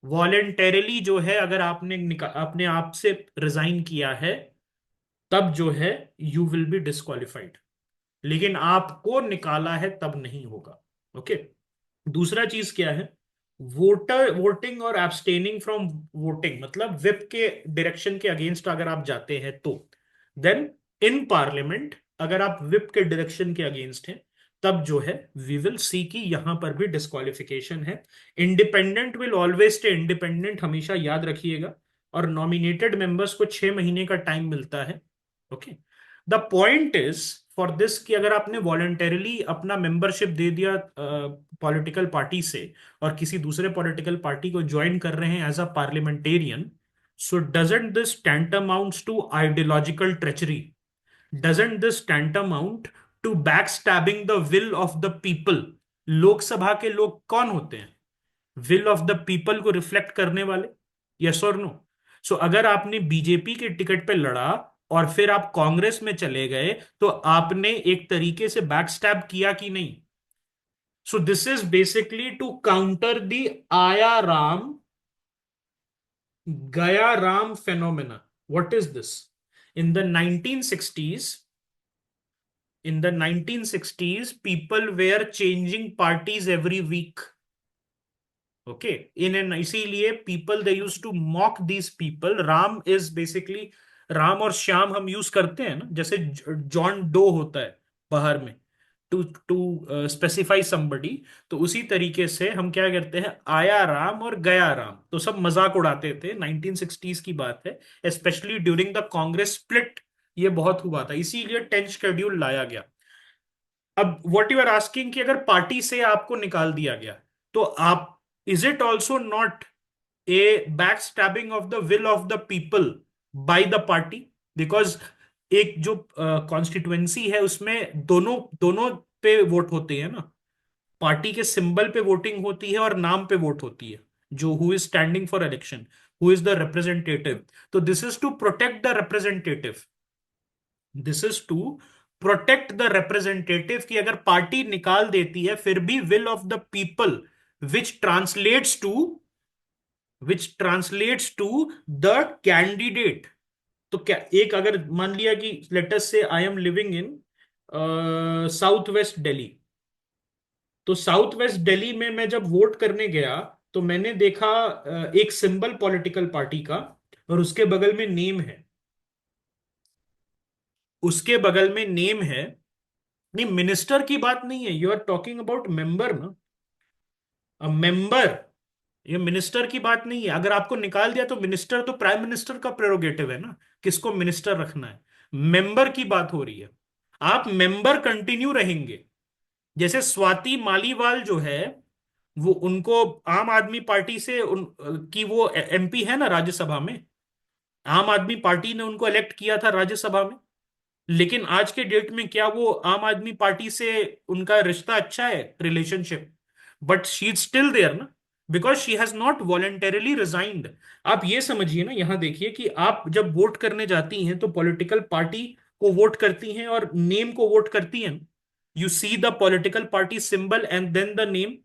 voluntarily जो है, अगर आपने अपने आप से रिजाइन किया है, तब जो है यू विल बी डिस्क्वालिफाइड। लेकिन आपको निकाला है तब नहीं होगा। ओके, दूसरा चीज क्या है, वोटिंग और एब्सटेनिंग फ्रॉम वोटिंग, मतलब विप के डायरेक्शन के अगेंस्ट अगर आप जाते हैं तो, देन इन पार्लियामेंट अगर आप विप के डायरेक्शन के अगेंस्ट हैं, तब जो है वी विल सी कि यहां पर भी डिस्क्वालिफिकेशन है। Independent will always stay independent, हमेशा याद रखिएगा। और नॉमिनेटेड मेंबर्स को 6 महीने का टाइम मिलता है। Okay, the point is for this कि अगर आपने वॉलेंटरली अपना मेंबरशिप दे दिया पॉलिटिकल पार्टी से और किसी दूसरे पॉलिटिकल पार्टी को ज्वाइन कर रहे हैं as a parliamentarian, so doesn't this tantamount to ideological treachery? Doesn't this tantamount to back stabbing the will of the people? Lok Sabha के लोग कौन होते हैं? विल ऑफ द पीपल को रिफ्लेक्ट करने वाले। यस और नो? सो अगर आपने बीजेपी के टिकट पे लड़ा और फिर आप कांग्रेस में चले गए, तो आपने एक तरीके से बैकस्टैब किया कि नहीं? So this is basically to counter the Aaya Ram Gaya Ram phenomena. What is this? In the 1960s, in the 1960s, people were changing parties every week. Okay, in an इसीलिए people they use to mock these people. Ram is basically, Ram और श्याम हम use करते हैं ना, जैसे John Doe होता है बाहर में, टू टू स्पेसिफाई समबडी। तो उसी तरीके से हम क्या करते हैं, आया राम और गया राम। तो सब मजाक उड़ाते थे, 1960s की बात है, specially during the Congress split ये बहुत हुआ था, इसीलिए 10th शेड्यूल लाया गया। अब व्हाट यू आर आस्किंग कि अगर पार्टी से आपको निकाल दिया गया, तो आप, is it also not a back stabbing of the will of the people by the party? Because एक जो कॉन्स्टिट्युएंसी है उसमें दोनों दोनों पे वोट होते हैं ना। पार्टी के सिंबल पे वोटिंग होती है और नाम पे वोट होती है, जो who is standing for election, who is the representative. तो this is to protect the representative, this is to protect the representative, कि अगर पार्टी निकाल देती है फिर भी will of the people, which translates to the candidate. तो क्या, एक अगर मान लिया कि लेट अस से I am living in south west Delhi, तो साउथ वेस्ट दिल्ली में मैं जब वोट करने गया, तो मैंने देखा एक सिंबल पॉलिटिकल पार्टी का, और उसके बगल में नेम है, उसके बगल में नेम है। नहीं, मिनिस्टर की बात नहीं है, you are talking about member ना, मेंबर। ये मिनिस्टर की बात नहीं है। अगर आपको निकाल दिया तो मिनिस्टर तो प्राइम मिनिस्टर का प्रेरोगेटिव है ना, किसको मिनिस्टर रखना है। मेंबर की बात हो रही है, आप मेंबर कंटिन्यू रहेंगे। जैसे स्वाति मालीवाल जो है, वो उनको आम आदमी पार्टी से की वो एमपी है ना राज्यसभा में, आम आदमी पार्टी ने उनको इलेक्ट किया था राज्यसभा में। लेकिन आज के डेट में क्या वो आम आदमी पार्टी से उनका रिश्ता अच्छा है, relationship? But she is still there ना, because she has not voluntarily resigned. आप ये समझिए ना, यहां देखिए कि आप जब वोट करने जाती हैं तो पॉलिटिकल पार्टी को वोट करती हैं और नेम को वोट करती हैं। You see the political party symbol and then the name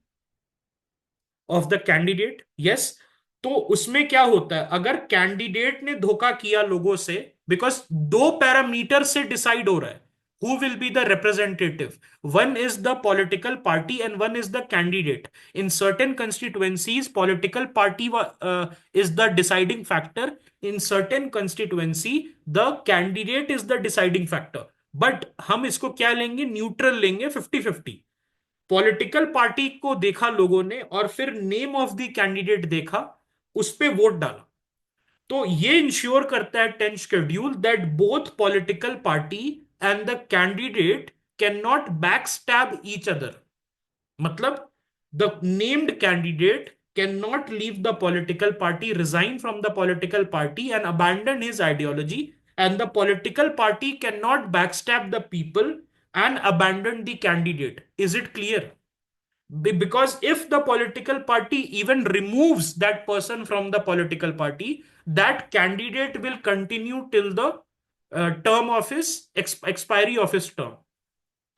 of the candidate. Yes. तो उसमें क्या होता है, अगर कैंडिडेट ने धोखा किया लोगों से, बिकॉज दो पैरामीटर से डिसाइड हो रहा है who will be the representative, one is the political party and one is the candidate. In certain constituencies political party is the deciding factor, in certain constituency the candidate is the deciding factor. But हम इसको क्या लेंगे, neutral लेंगे, 50-50। Political party को देखा लोगों ने और फिर नेम ऑफ द कैंडिडेट देखा, उस पे वोट डाला। तो ये इंश्योर करता है 10th schedule that both political party and the candidate can not back stab each other. मतलब the named candidate can not leave the political party, resign from the political party and abandon his ideology, and the political party can not backstab the people and abandon the candidate. Is it clear? Because if the political party even removes that person from the political party, that candidate will continue till the term of his expiry of his term.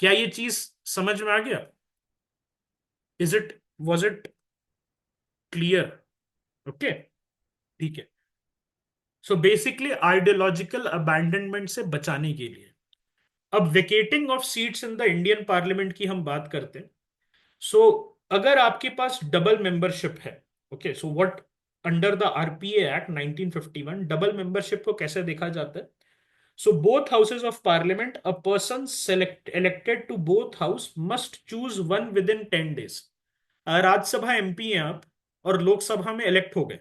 क्या ये चीज समझ में आ गया? Is it, was it clear? Okay, ठीक है। So basically ideological abandonment से बचाने के लिए, अब vacating of seats in the Indian parliament की हम बात करते हैं। सो अगर आपके पास डबल मेंबरशिप है, okay, so what, under the RPA act 1951 double membership को कैसे देखा जाता है? So both houses of parliament, a person select elected to both house must choose one within 10 days। Rajya Sabha MP हैं आप और लोकसभा में इलेक्ट हो गए,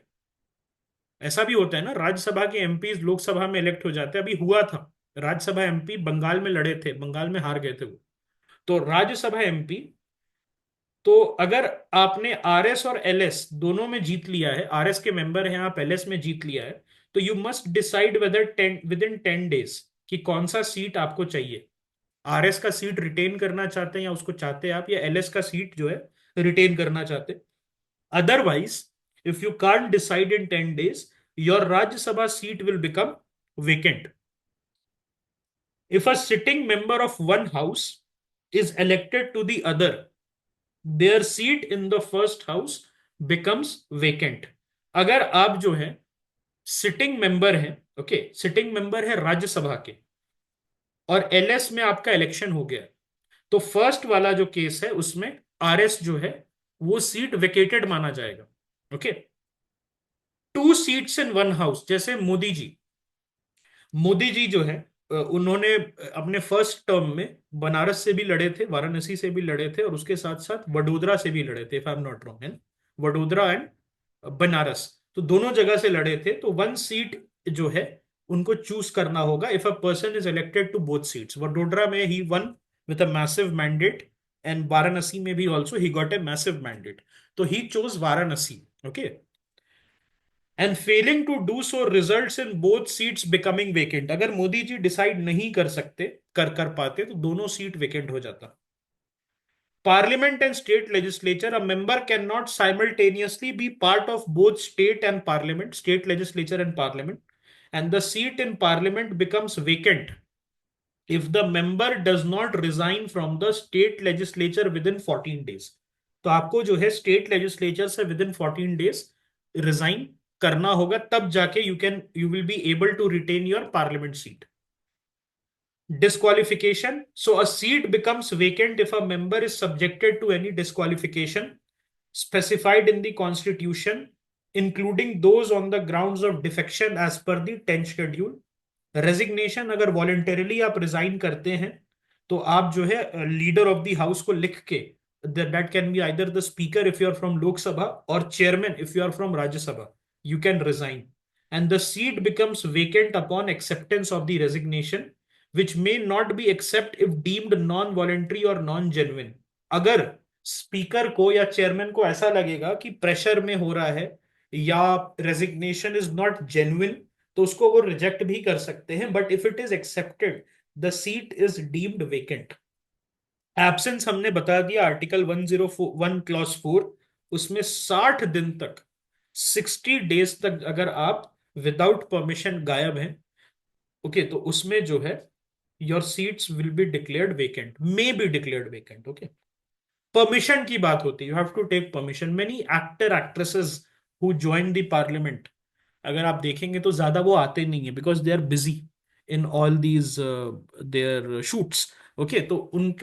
ऐसा भी होता है ना, राज्यसभा के एमपी लोकसभा में इलेक्ट हो जाते हैं, अभी हुआ था राज्यसभा एमपी बंगाल में लड़े थे, बंगाल में हार गए थे वो। तो राज्यसभा एमपी, तो अगर आपने आरएस और एलएस दोनों में जीत लिया है, आरएस के मेंबर हैं आप, एलएस में जीत लिया है, तो you must decide whether 10 with in 10 days कि कौन सा सीट आपको चाहिए। आरएस का सीट रिटेन करना चाहते हैं या उसको चाहते हैं आप, या एलएस का सीट जो है रिटेन करना चाहते हैं। Otherwise, if you can't decide in 10 days, your Rajya Sabha seat will become vacant. If a sitting member of one house is elected to the other, their seat in the first house becomes vacant. अगर आप जो है sitting member है, okay, sitting member है राज्यसभा के, और LS में आपका इलेक्शन हो गया, तो फर्स्ट वाला जो केस है उसमें आरएस जो है वो सीट वेकेटेड माना जाएगा। Okay, 2 seats in one house, जैसे मोदी जी जो है उन्होंने अपने फर्स्ट टर्म में बनारस से भी लड़े थे, वाराणसी से भी लड़े थे, और उसके साथ साथ वडोदरा से भी लड़े थे, if I am not wrong, है वडोदरा एंड बनारस। तो दोनों जगह से लड़े थे, तो 1 सीट जो है उनको चूज करना होगा if a person is elected to both seats. Vadodara में he won with a massive mandate, and Varanasi में भी also he got a massive mandate, तो he chose Varanasi. Okay, and failing to do so results in both seats becoming vacant. अगर मोदी जी decide नहीं कर सकते, कर पाते, तो दोनों सीट वेकेंट हो जाता। Parliament and state legislature, a member cannot simultaneously be part of both state and parliament, state legislature and parliament, and the seat in parliament becomes vacant if the member does not resign from the state legislature within 14 days. तो आपको जो है state legislature से within 14 days resign करना होगा, तब जाके you will be able to retain your parliament seat. Disqualification. So a seat becomes vacant if a member is subjected to any disqualification specified in the constitution, including those on the grounds of defection as per the 10th schedule. Resignation, अगर voluntarily आप resign करते हैं, तो आप जो है leader of the house को लिख के, that can be either the speaker if you are from Lok Sabha or chairman if you are from Rajya Sabha, you can resign, and the seat becomes vacant upon acceptance of the resignation, which may not be accept if deemed non voluntary or non genuine. अगर speaker को या chairman को ऐसा लगेगा कि pressure में हो रहा है या रेजिग्नेशन इज नॉट जेन्युइन, तो उसको वो रिजेक्ट भी कर सकते हैं, but if it is accepted the seat is deemed vacant. Absence हमने बता दिया, आर्टिकल 101 क्लॉज 4, उसमें 60 दिन तक, 60 डेज तक अगर आप विदाउट परमिशन गायब हैं, ओके, तो उसमें जो है your seats will be declared vacant, may be declared vacant. Okay, permission की बात होती है, you have to take permission. Many actor actresses who join the parliament, अगर आप देखेंगे तो ज्यादा वो आते नहीं है, because they are busy in all these their shoots. Okay, तो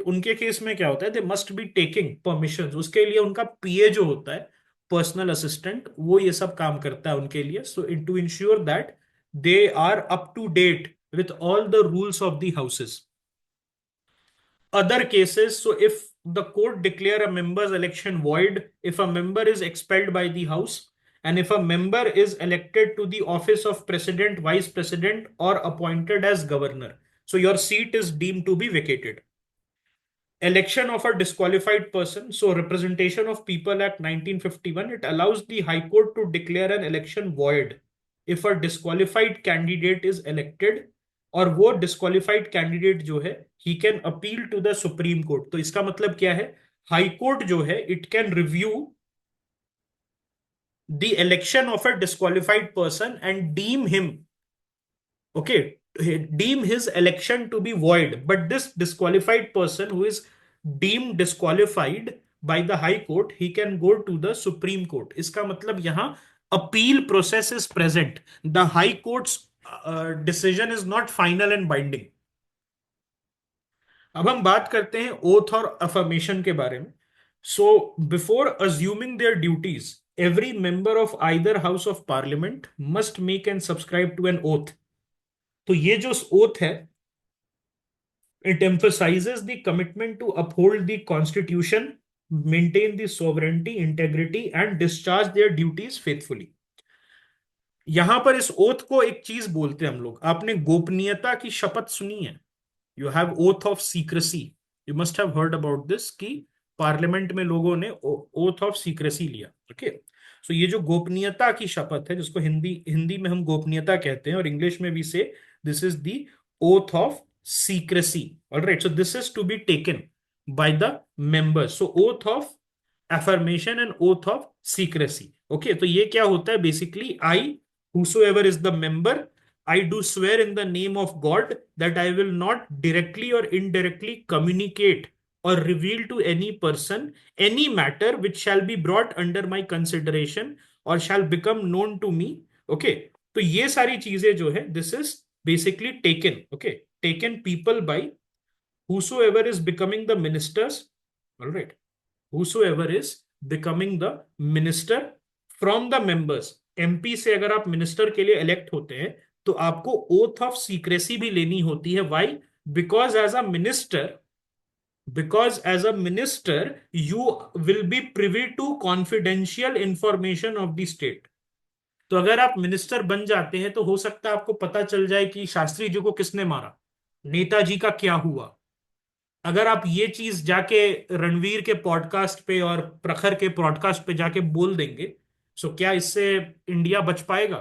उनके केस में क्या होता है, दे मस्ट बी टेकिंग परमिशन, उसके लिए उनका पीए जो होता है, पर्सनल असिस्टेंट, वो ये सब काम करता है उनके लिए, so to ensure that they are up to date with all the rules of the houses. Other cases, so if the court declare a member's election void if a member is expelled by the house, and if a member is elected to the office of president, vice president, or appointed as governor, so your seat is deemed to be vacated. Election of a disqualified person, so Representation of People Act 1951, it allows the High Court to declare an election void if a disqualified candidate is elected, और वो disqualified candidate जो है he can appeal to the supreme court. तो इसका मतलब क्या है, high court जो है it can review the election of a disqualified person and deem him, okay, deem his election to be void, but this disqualified person who is deemed disqualified by the high court, he can go to the supreme court। इसका मतलब यहां appeal process is present, the high courts decision is not final and binding. अब हम बात करते हैं oath और affirmation के बारे में। So before assuming their duties, every member of either house of parliament must make and subscribe to an oath. तो ये जो ओथ है, it emphasizes the commitment to uphold the constitution, maintain the sovereignty, integrity, and discharge their duties faithfully. यहां पर इस oath को एक चीज बोलते हैं हम लोग, आपने गोपनीयता की शपथ सुनी है? You have oath of secrecy, you must have heard about this, कि पार्लियामेंट में लोगों ने ओथ ऑफ सीक्रेसी लिया। ओके, सो ये जो गोपनीयता की शपथ है, जिसको हिंदी हिंदी में हम गोपनीयता कहते हैं और इंग्लिश में भी say this is the oath of secrecy. Alright, so this is to be taken by the members, so oath of affirmation and oath of secrecy। Okay, तो ये क्या होता है basically, I whosoever is the member, I do swear in the name of God that I will not directly or indirectly communicate or reveal to any person any matter which shall be brought under my consideration or shall become known to me। okay, तो ये सारी चीजें जो है, this is basically taken, okay, taken people by whosoever is becoming the ministers, all right, whosoever is becoming the minister from the members। MP से अगर आप minister के लिए इलेक्ट होते हैं तो आपको ओथ ऑफ सीक्रेसी भी लेनी होती है। Why? Because as a minister, because as a minister you will be privy to confidential information of the state. तो अगर आप मिनिस्टर बन जाते हैं तो हो सकता है आपको पता चल जाए कि शास्त्री जी को किसने मारा, नेताजी का क्या हुआ। अगर आप ये चीज जाके रणवीर के पॉडकास्ट पे और प्रखर के पॉडकास्ट पे जाके बोल देंगे, सो क्या इससे इंडिया बच पाएगा?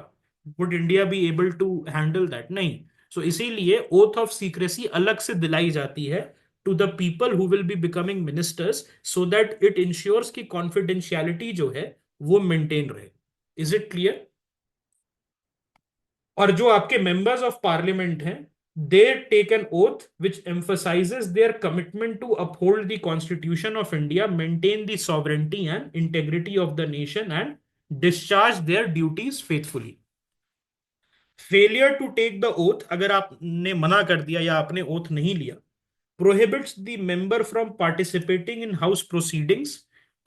Would India be able to handle that? नहीं। सो इसीलिए ओथ ऑफ सीक्रेसी अलग से दिलाई जाती है to the people who will be becoming ministers, so that it ensures की कॉन्फिडेंशियलिटी जो है वो मेंटेन रहे। Is it clear? और जो आपके मेंबर्स ऑफ पार्लियामेंट हैं, they take an oath which emphasizes their commitment to uphold the constitution of India, maintain the sovereignty and integrity of the nation and discharge their duties faithfully। Failure to take the oath, अगर आपने मना कर दिया या आपने oath नहीं लिया, prohibits the member from participating in house proceedings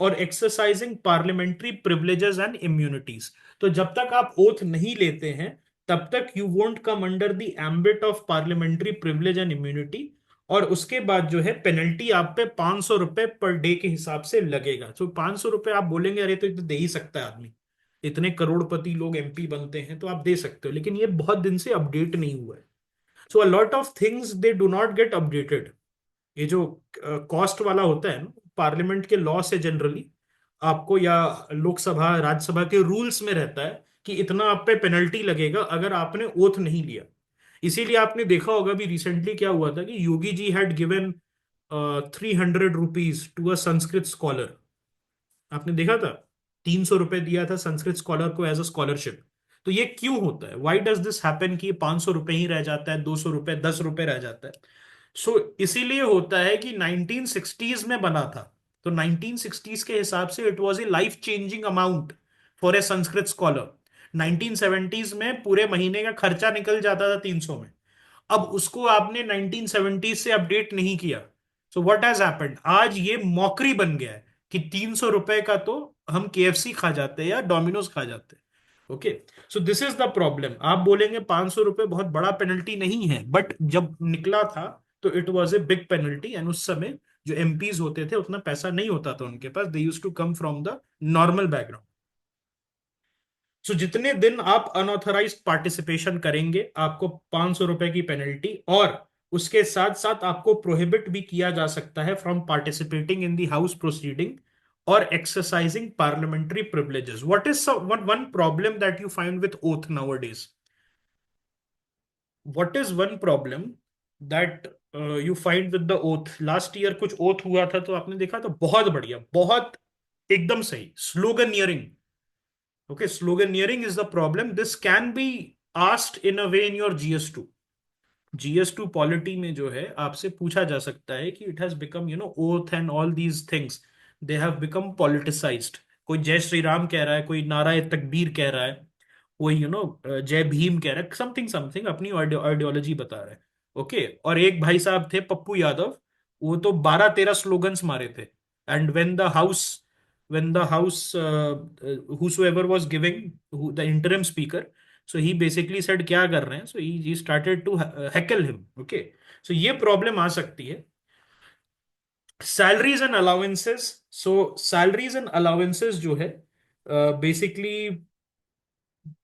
or exercising parliamentary privileges and immunities। तो जब तक आप ओथ नहीं लेते हैं तब तक you won't come under the ambit of parliamentary privilege and immunity. और उसके बाद जो है पेनल्टी आप पे 500 रुपए पर डे के हिसाब से लगेगा। तो 500 रुपए आप बोलेंगे अरे तो दे ही सकता है आदमी, इतने करोड़पति लोग एमपी बनते हैं तो आप दे सकते हो, लेकिन ये बहुत दिन से अपडेट नहीं हुआ है। So a lot of things they do not get updated. ये जो कॉस्ट वाला होता है ना, पार्लियामेंट के लॉ से जनरली आपको, या लोकसभा राज्यसभा के रूल्स में रहता है कि इतना आप पे पेनल्टी लगेगा अगर आपने ओथ नहीं लिया। इसीलिए आपने देखा होगा भी रिसेंटली क्या हुआ था कि Yogi ji had given 300 rupees to a Sanskrit scholar. आपने देखा था, 300 रुपए दिया था संस्कृत स्कॉलर को एज अ स्कॉलरशिप। तो ये क्यों होता है? वाई डज दिस हैपन कि 500 रुपए ही रह जाता है, 200 रुपए, 10 रुपए रह जाता है? सो इसीलिए होता है कि 1960s में बना था, तो 1960s के हिसाब से it was a life changing amount for a Sanskrit scholar. 1970s में पूरे महीने का खर्चा निकल जाता था 300 में। अब उसको आपने 1970 से अपडेट नहीं किया, सो व्हाट हैज हैपेंड, आज ये मॉकरी बन गया है कि 300 रुपए का तो हम केएफसी खा जाते हैं या डोमिनोज खा जाते हैं। Okay, so this is the problem. आप बोलेंगे 500 रुपए बहुत बड़ा पेनल्टी नहीं है, बट जब निकला था तो it was a big penalty, and उस समय जो एमपीज होते थे उतना पैसा नहीं होता था उनके पास, they use to come from the normal background. So जितने दिन आप अनऑथराइज्ड पार्टिसिपेशन करेंगे आपको 500 रुपए की पेनल्टी, और उसके साथ साथ आपको प्रोहिबिट भी किया जा सकता है from participating in the house proceeding और exercising parliamentary privileges. What is one problem that you find with oath nowadays? What is one problem that you find with the oath? Last year कुछ oath हुआ था तो आपने देखा तो बहुत बढ़िया, बहुत एकदम सही स्लोगनियरिंग। Okay, sloganeering is the problem. This can be asked in a way in your GS2। GS2 polity में जो है आपसे पूछा जा सकता है कि it has become oath and all these things, they have become politicised. कोई जय श्री राम कह रहा है, कोई नारा तकबीर कह रहा है, कोई जय भीम कह रहा है, समथिंग समथिंग अपनी आइडियोलॉजी बता रहा है। ओके, और एक भाई साहब थे पप्पू यादव, वो तो 12-13 स्लोगन्स मारे थे। And when the house whosoever was giving the interim speaker, so he basically said क्या कर रहे हैं, so he started to heckle him। okay, so ये प्रॉब्लम आ सकती है। Salaries and allowances, so salaries and allowances जो है बेसिकली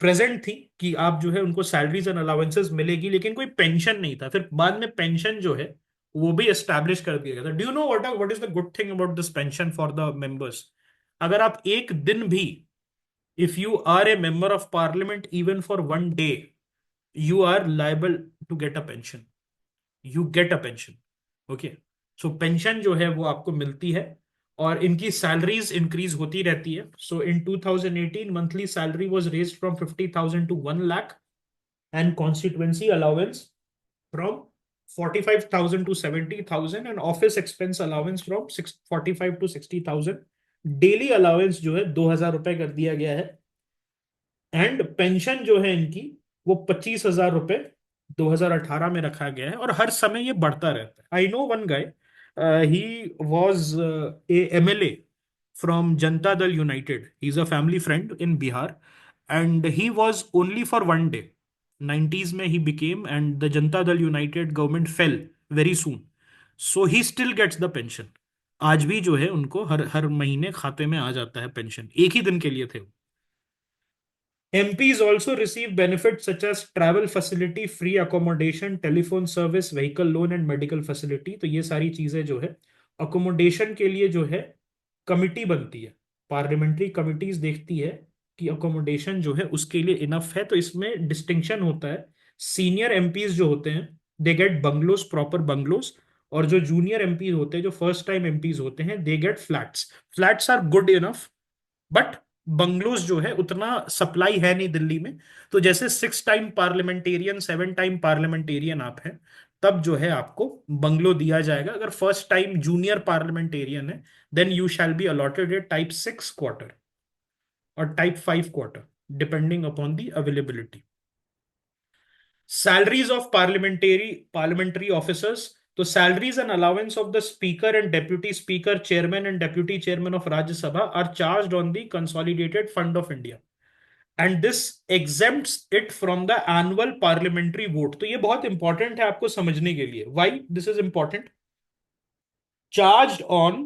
प्रेजेंट थी कि आप जो है उनको सैलरीज एंड अलाउंसेस मिलेगी, लेकिन कोई पेंशन नहीं था। फिर बाद में पेंशन जो है वो भी एस्टैब्लिश कर दिया गया था। Do you know what is the good thing about this pension for the members? अगर आप एक दिन भी, if you are a member of parliament even for one day, you are liable to get a pension. You get a pension. Okay. So pension जो है वो आपको मिलती है, और इनकी सैलरीज इंक्रीज होती रहती है। So in 2018 monthly salary was raised from 50,000 to 1 lakh, and constituency allowance from 45,000 to 70,000, and office expense allowance from 45 to 60,000। Daily allowance जो है 2,000 रुपए कर दिया गया है। एंड पेंशन जो है इनकी, वो 25,000 रुपए 2018 में रखा गया है, और हर समय ये बढ़ता रहता है। I know one guy, he was a MLA from Janata Dal United. He is a family friend in Bihar, and he was only for one day. 90s में he became, and the Janata Dal United government fell very soon, so he still gets the pension. आज भी जो है उनको हर हर महीने खाते में आ जाता है पेंशन, एक ही दिन के लिए थे। MPs also receive benefits such as travel facility, free accommodation, telephone service, vehicle loan and medical facility। तो ये सारी चीजें जो है अकोमोडेशन के लिए जो है कमिटी बनती है, पार्लियामेंट्री कमिटीज देखती है कि अकोमोडेशन जो है उसके लिए इनफ है। तो इसमें डिस्टिंक्शन होता है। सीनियर MPs जो होते हैं, they gate bungalows, proper bungalows. और जो जूनियर MPs होते हैं, जो फर्स्ट टाइम MPs होते हैं, they get flats. Flats are good enough, but bungalows जो है उतना सप्लाई है नहीं दिल्ली में। तो जैसे 6 टाइम पार्लियामेंटेरियन, 7 टाइम पार्लियामेंटेरियन आप हैं, तब जो है आपको बंगलो दिया जाएगा। अगर फर्स्ट टाइम जूनियर पार्लियामेंटेरियन है, then you shall be allotted a type 6 quarter और type 5 quarter, depending upon the availability. Salaries of parliamentary officers. तो salaries and allowance of the speaker and deputy speaker, chairman and deputy chairman of Rajya Sabha are charged on the consolidated fund of India, and this exempts it from the annual parliamentary vote. तो ये बहुत important है आपको समझने के लिए। Why this is important? Charged on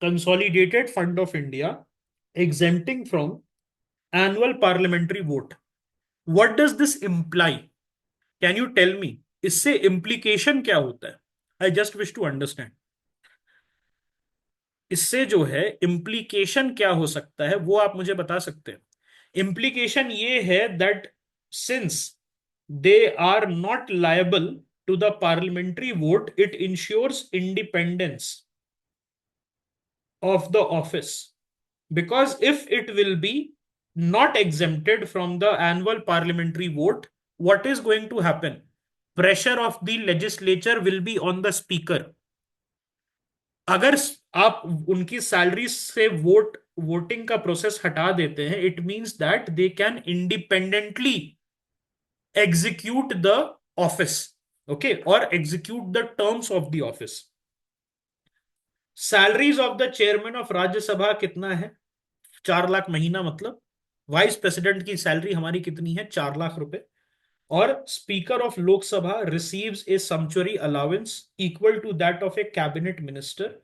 consolidated fund of India, exempting from annual parliamentary vote. What does this imply? Can you tell me? इससे implication क्या होता है? I just wish to understand. इससे जो है implication क्या हो सकता है, वो आप मुझे बता सकते हैं? Implication ये है that since they are not liable to the parliamentary vote, it ensures independence of the office. Because if it will be not exempted from the annual parliamentary vote, what is going to happen? Pressure of the legislature will be on the speaker. अगर आप उनकी salary से voting का process हटा देते हैं, it means that they can independently execute the office, okay, और execute the terms of the office. Salaries of the chairman of Rajya Sabha कितना है? 4 लाख महीना। मतलब वाइस प्रेसिडेंट की सैलरी हमारी कितनी है? 4 लाख रुपए। और speaker of Lok Sabha receives a sumptuary allowance equal to that of a cabinet minister,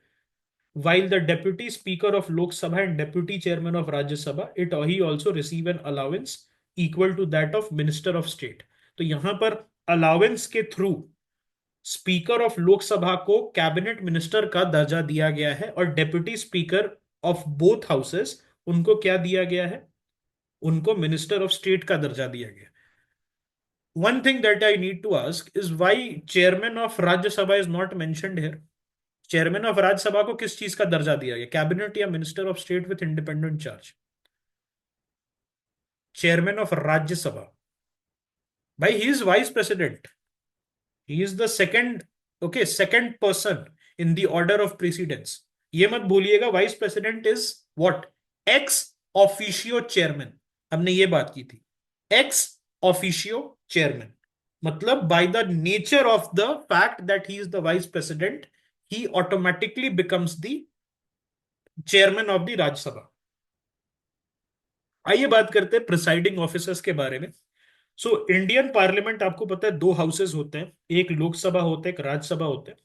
while the deputy speaker of Lok Sabha and deputy chairman of Rajya Sabha, he also receive an allowance equal to that of minister of state। तो यहां पर allowance के through speaker of Lok Sabha को cabinet minister का दर्जा दिया गया है, और deputy speaker of both houses, उनको क्या दिया गया है? उनको मिनिस्टर ऑफ स्टेट का दर्जा दिया गया। One thing that I need to ask is why chairman of Rajya Sabha is not mentioned here. Chairman of Rajya Sabha को किस चीज का दर्जा दिया गया? कैबिनेट या minister of state with independent charge? Chairman of Rajya Sabha, भाई he is vice president, he is the second, okay, second person in the order of precedence. ये मत भूलिएगा, vice president is what? Ex officio chairman. हमने ये बात की थी, x officio chairman. मतलब by the nature of the fact that he is the vice president, he automatically becomes the chairman of the Rajya Sabha. आइए बात करते हैं प्रिसाइडिंग ऑफिसर्स के बारे में। सो इंडियन पार्लियामेंट आपको पता है 2 हाउसेस होते हैं, एक लोकसभा होता है, एक राज्यसभा होता है।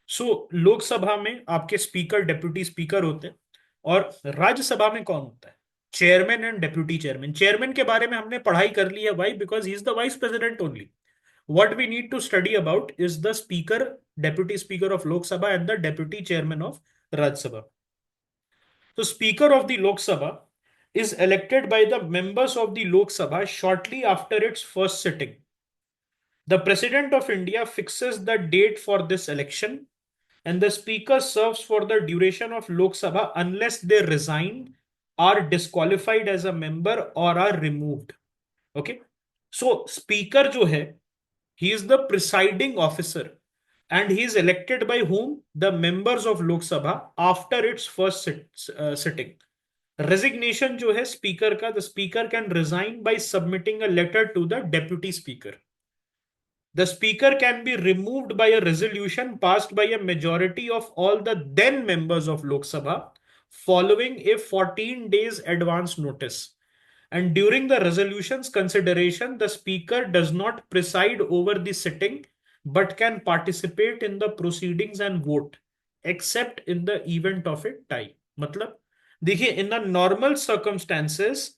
सो लोकसभा में आपके स्पीकर, डेप्यूटी स्पीकर होते हैं, और राज्यसभा में कौन होता है? Chairman and deputy chairman, chairman के बारे में हमने पढ़ाई कर ली है, why? Because he is the vice president only. What we need to study about is the speaker, deputy speaker of Lok Sabha and the deputy chairman of Rajya Sabha. So, speaker of the Lok Sabha is elected by the members of the Lok Sabha shortly after its first sitting. The president of India fixes the date for this election, and the speaker serves for the duration of Lok Sabha unless they resign, are disqualified as a member, or are removed. Okay. So, speaker जो है, he is the presiding officer, and he is elected by whom? The members of Lok Sabha after its first sitting. Resignation जो है speaker का, the speaker can resign by submitting a letter to the deputy speaker. The speaker can be removed by a resolution passed by a majority of all the then members of Lok Sabha following a 14 days advance notice. And during the resolution's consideration, the speaker does not preside over the sitting but can participate in the proceedings and vote except in the event of a tie. मतलब देखिए, in the normal circumstances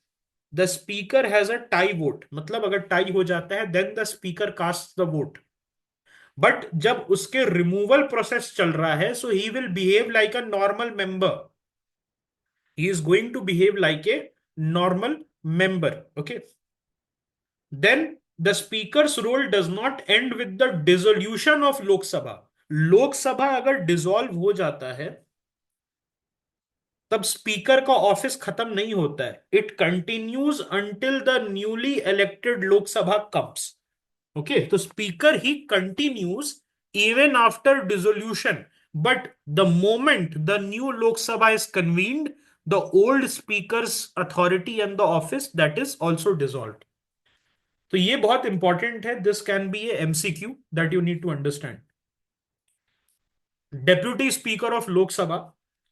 the speaker has a tie vote. मतलब अगर tie हो जाता है then the speaker casts the vote. But जब उसके removal process चल रहा है, so he will behave like a normal member. He is going to behave like a normal member. Okay. Then the speaker's role does not end with the dissolution of Lok Sabha. लोक सभा अगर dissolve हो जाता है तब speaker का office खत्म नहीं होता है. It continues until the newly elected Lok Sabha comes. Okay, तो speaker he continues even after dissolution, but the moment the new Lok Sabha is convened, the old speaker's authority and the office that is also dissolve. तो ये बहुत important है. This can be a MCQ that you need to understand. Deputy Speaker of Lok Sabha.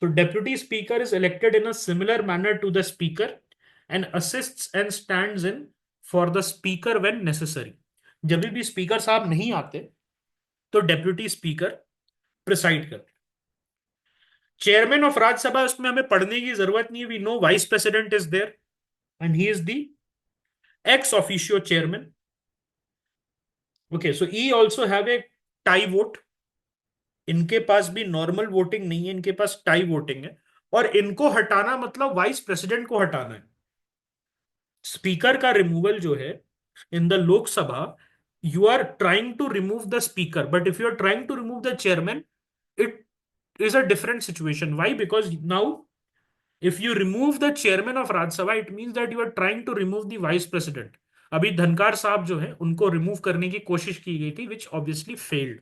So, Deputy Speaker is elected in a similar manner to the Speaker and assists and stands in for the Speaker when necessary. जब भी speaker साहब नहीं आते तो deputy speaker preside करते. Chairman of Rajya Sabha, उसमें हमें पढ़ने की जरूरत नहीं है. We know vice president is there and he is the ex officio chairman. Okay, so he also have a tie vote. इनके पास भी नॉर्मल वोटिंग नहीं है, इनके पास टाई वोटिंग है. और इनको हटाना मतलब वाइस प्रेसिडेंट को हटाना है. स्पीकर का रिमूवल जो है in the Lok Sabha, you are trying to remove the speaker, but if you are trying to remove the chairman, it is a different situation. Why? Because now, if you remove the chairman of Rajya Sabha, it means that you are trying to remove the vice president. अभी धनकार साहब जो है उनको remove करने की कोशिश की गई थी, which obviously failed.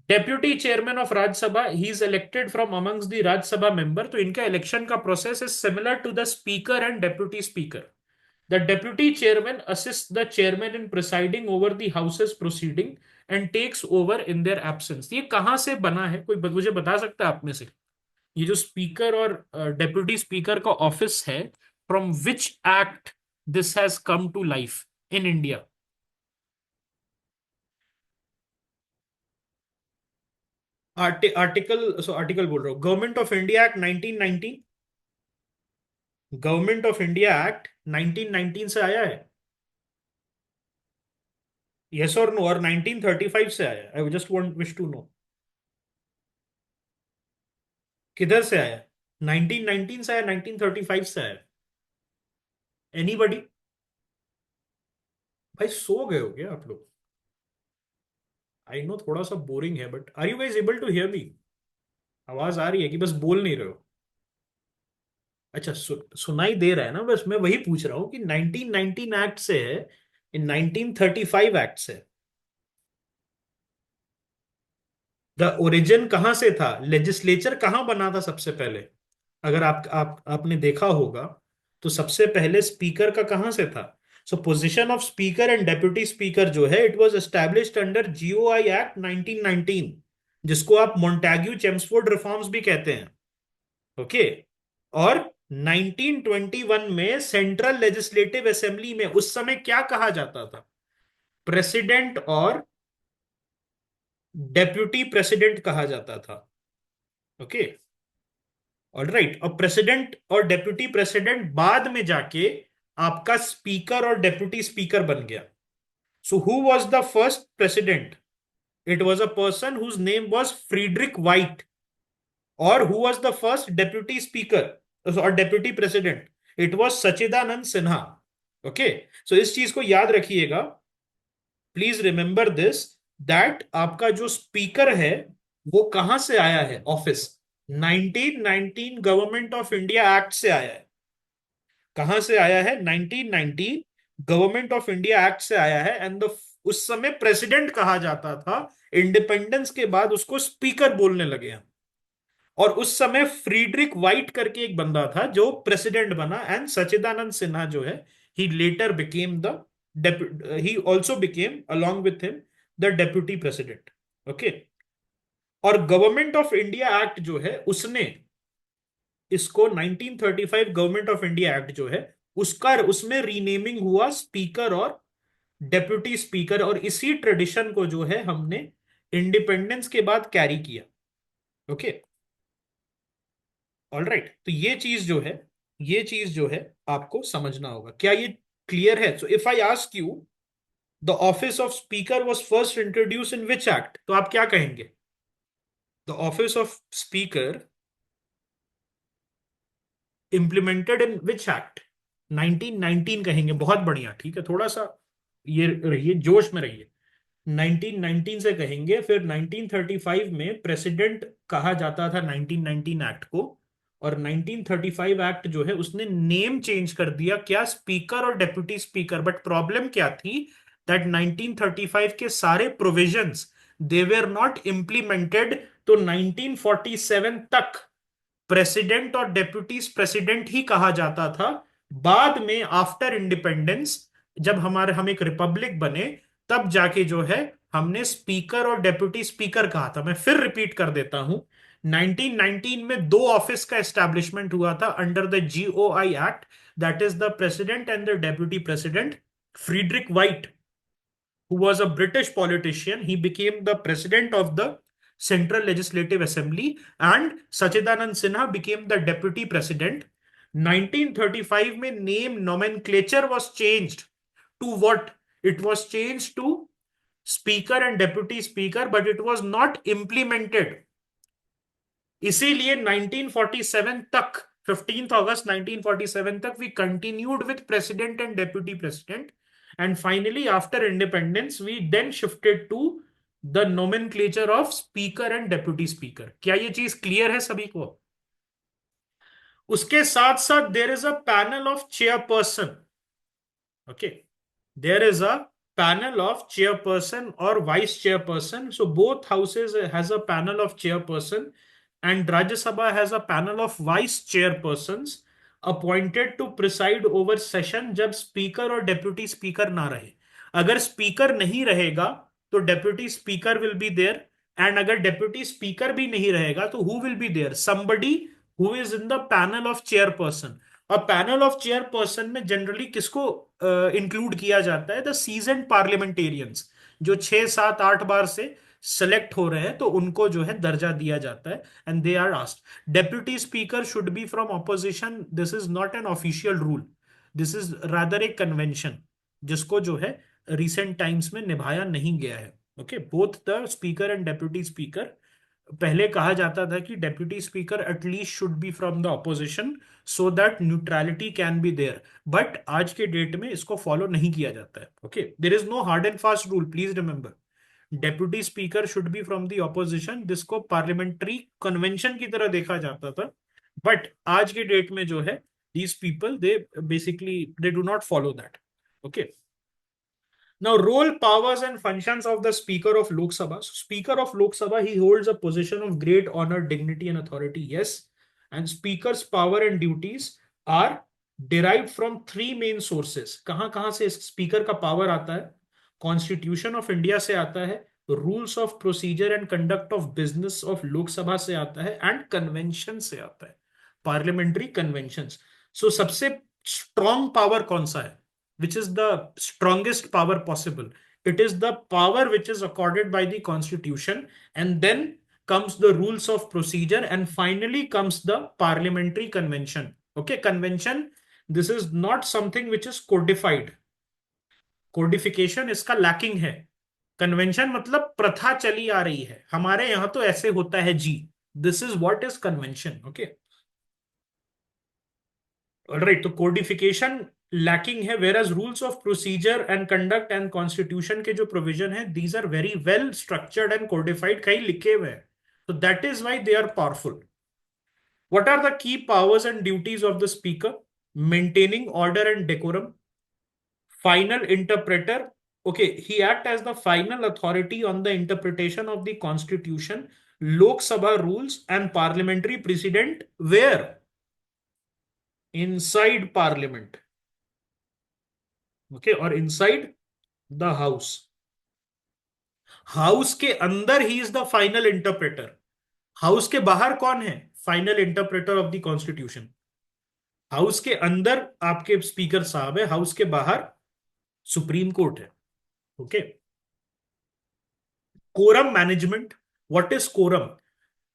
Deputy chairman of Rajya Sabha, he is elected from amongst the Rajya Sabha member. तो इनका इलेक्शन का process is similar to the speaker and deputy speaker. The deputy chairman assist the chairman in presiding over the houses proceeding and takes over in their absence. ये कहां से बना है, कोई मुझे बता सकता है आप में से? ये जो स्पीकर और डेप्यूटी स्पीकर का ऑफिस है, from which act this has come to life in India? Article बोल रहा हूँ, government of India act 1919. Government of India act 1919 से आया है. यस और नो? और 1935 से आया? I just want wish to know किधर से आया. 1919 से आया, 1935 से आया? एनीबडी? भाई सो गए हो क्या आप लोग? आई नो थोड़ा सा बोरिंग है, but are you guys able to hear me? आवाज आ रही है कि बस बोल नहीं रहे हो? अच्छा, सुनाई दे रहा है ना. बस मैं वही पूछ रहा हूँ कि 1919 एक्ट से है, इन 1935 एक्ट से. द ओरिजिन कहां से था? लेजिस्लेचर कहां बना था सबसे पहले? अगर आपने देखा होगा तो सबसे पहले स्पीकर का कहां से था? सो position of speaker and deputy speaker जो है, it was established under GOI act 1919, जिसको आप मोंटेग्यू चेम्सफोर्ड रिफॉर्म्स भी कहते हैं. ओके. और 1921 में सेंट्रल लेजिस्लेटिव असेंबली में उस समय क्या कहा जाता था? प्रेसिडेंट और डेप्यूटी प्रेसिडेंट कहा जाता था. ओके. ऑलराइट, और प्रेसिडेंट और डेप्यूटी प्रेसिडेंट बाद में जाके आपका स्पीकर और डेप्यूटी स्पीकर बन गया. So who was the first president? It was a person whose name was Frederick Whyte. और who was the first deputy speaker और deputy president? It was Sachchidananda Sinha. Okay, so इस चीज को याद रखिएगा. प्लीज रिमेंबर दिस, दैट आपका जो speaker है वो कहां से आया है office? 1919 government of India act से आया है. कहां से आया है? 1919 गवर्नमेंट ऑफ इंडिया एक्ट से आया है. एंड उस समय प्रेसिडेंट कहा जाता था. इंडिपेंडेंस के बाद उसको स्पीकर बोलने लगे हैं. और उस समय फ्रीडरिक वाइट करके एक बंदा था जो प्रेसिडेंट बना. एंड सच्चिदानंद सिन्हा जो है, he later became the he also became along with him the deputy president. Okay, और गवर्नमेंट ऑफ इंडिया एक्ट जो है उसने इसको 1935 गवर्नमेंट ऑफ इंडिया एक्ट जो है उसका उसमें रीनेमिंग हुआ स्पीकर और डेप्यूटी स्पीकर. और इसी ट्रेडिशन को जो है हमने इंडिपेंडेंस के बाद कैरी किया. ओके, ऑलराइट, तो ये चीज जो है आपको समझना होगा. क्या ये क्लियर है? So if I ask you, the office of speaker was first introduce in which act, तो आप क्या कहेंगे? The office of speaker implemented in which act? 1919 कहेंगे. बहुत बढ़िया, ठीक है, थोड़ा सा ये रहिए, जोश में रहिए. 1919 से कहेंगे. फिर 1935 में प्रेसिडेंट कहा जाता था 1919 एक्ट को. और 1935 एक्ट जो है उसने नेम चेंज कर दिया. क्या? स्पीकर और डेप्यूटी स्पीकर. बट प्रॉब्लम क्या थी? दैट 1935 के सारे provisions they were not implemented. तो 1947 तक प्रेसिडेंट और डेप्यूटी प्रेसिडेंट ही कहा जाता था. बाद में आफ्टर इंडिपेंडेंस, जब हम एक रिपब्लिक बने, तब जाके जो है हमने स्पीकर और डेप्यूटी स्पीकर कहा था. मैं फिर रिपीट कर देता हूं. 1919 में दो ऑफिस का एस्टैब्लिशमेंट हुआ था under the GOI act. That is the president and the deputy president. Friedrich white, who was a British politician, he became the president of the Central Legislative Assembly, and Sachidanand Sinha became the deputy president. 1935 में name nomenclature was changed to what? It was changed to speaker and deputy speaker, but it was not implemented. इसीलिए 1947 तक, 15th August 1947 तक we continued with president and deputy president. And finally, after independence, we then shifted to the nomenclature of speaker and deputy speaker. क्या ये चीज clear है सभी को? उसके साथ साथ there is a panel of chairperson. Okay, there is a panel of chairperson or vice chairperson. So both houses has a panel of chairperson, and Rajya Sabha has a panel of vice chairpersons appointed to preside over session जब speaker और deputy speaker ना रहे. अगर speaker नहीं रहेगा तो deputy speaker will be there. And अगर deputy speaker भी नहीं रहेगा तो who will be there? Somebody who is in the panel of chairperson. और पैनल ऑफ चेयरपर्सन में जनरली किसको इंक्लूड किया जाता है? द सीजन पार्लियामेंटेरियंस, जो 6 7 8 बार से सेलेक्ट हो रहे हैं, तो उनको जो है दर्जा दिया जाता है. And they are asked. Deputy speaker should be from opposition. This is not an official rule, this is rather a convention, जिसको जो है रिसेंट टाइम्स में निभाया नहीं गया है. Okay, both the speaker and deputy speaker. पहले कहा जाता था कि deputy speaker at least should be from the opposition so that neutrality can be there. But आज के डेट में इसको फॉलो नहीं किया जाता है. Okay, there is no hard and fast rule, please remember. Deputy speaker should be from the opposition, जिसको parliamentary convention की तरह देखा जाता था. बट आज के डेट में जो है, these people they basically they do not follow that. Okay, now, role, powers, and functions of the Speaker of Lok Sabha. So, Speaker of Lok Sabha, he holds a position of great honor, dignity, and authority. Yes, and Speaker's power and duties are derived from three main sources. कहाँ से Speaker का power आता है? Constitution of India से आता है, Rules of Procedure and Conduct of Business of Lok Sabha से आता है, and Convention से आता है, Parliamentary Conventions. So, सबसे strong power कौन सा है? Which is the strongest power possible? It is the power which is accorded by the constitution, and then comes the rules of procedure, and finally comes the parliamentary convention. Okay, convention, this is not something which is codified. Codification इसका lacking है. Convention मतलब प्रथा चली आ रही है, हमारे यहां तो ऐसे होता है जी. This is what is convention. Okay, right. तो कोडिफिकेशन लैकिंग है, whereas rules of procedure and conduct and constitution के जो प्रोविजन है, these are very well structured and codified, कहीं लिखे हुए हैं. तो that is why they are powerful. What are the key powers and duties of the speaker? Maintaining order and decorum. Final interpreter. Okay, he act as the final authority on the interpretation of the constitution, Lok Sabha rules and parliamentary precedent. Where? Inside parliament. Okay, or inside the house. House के अंदर ही is the final interpreter. House के बाहर कौन है? Final interpreter of the constitution. House के अंदर आपके स्पीकर साहब है, हाउस के बाहर सुप्रीम कोर्ट है. Okay. Quorum management. What is quorum?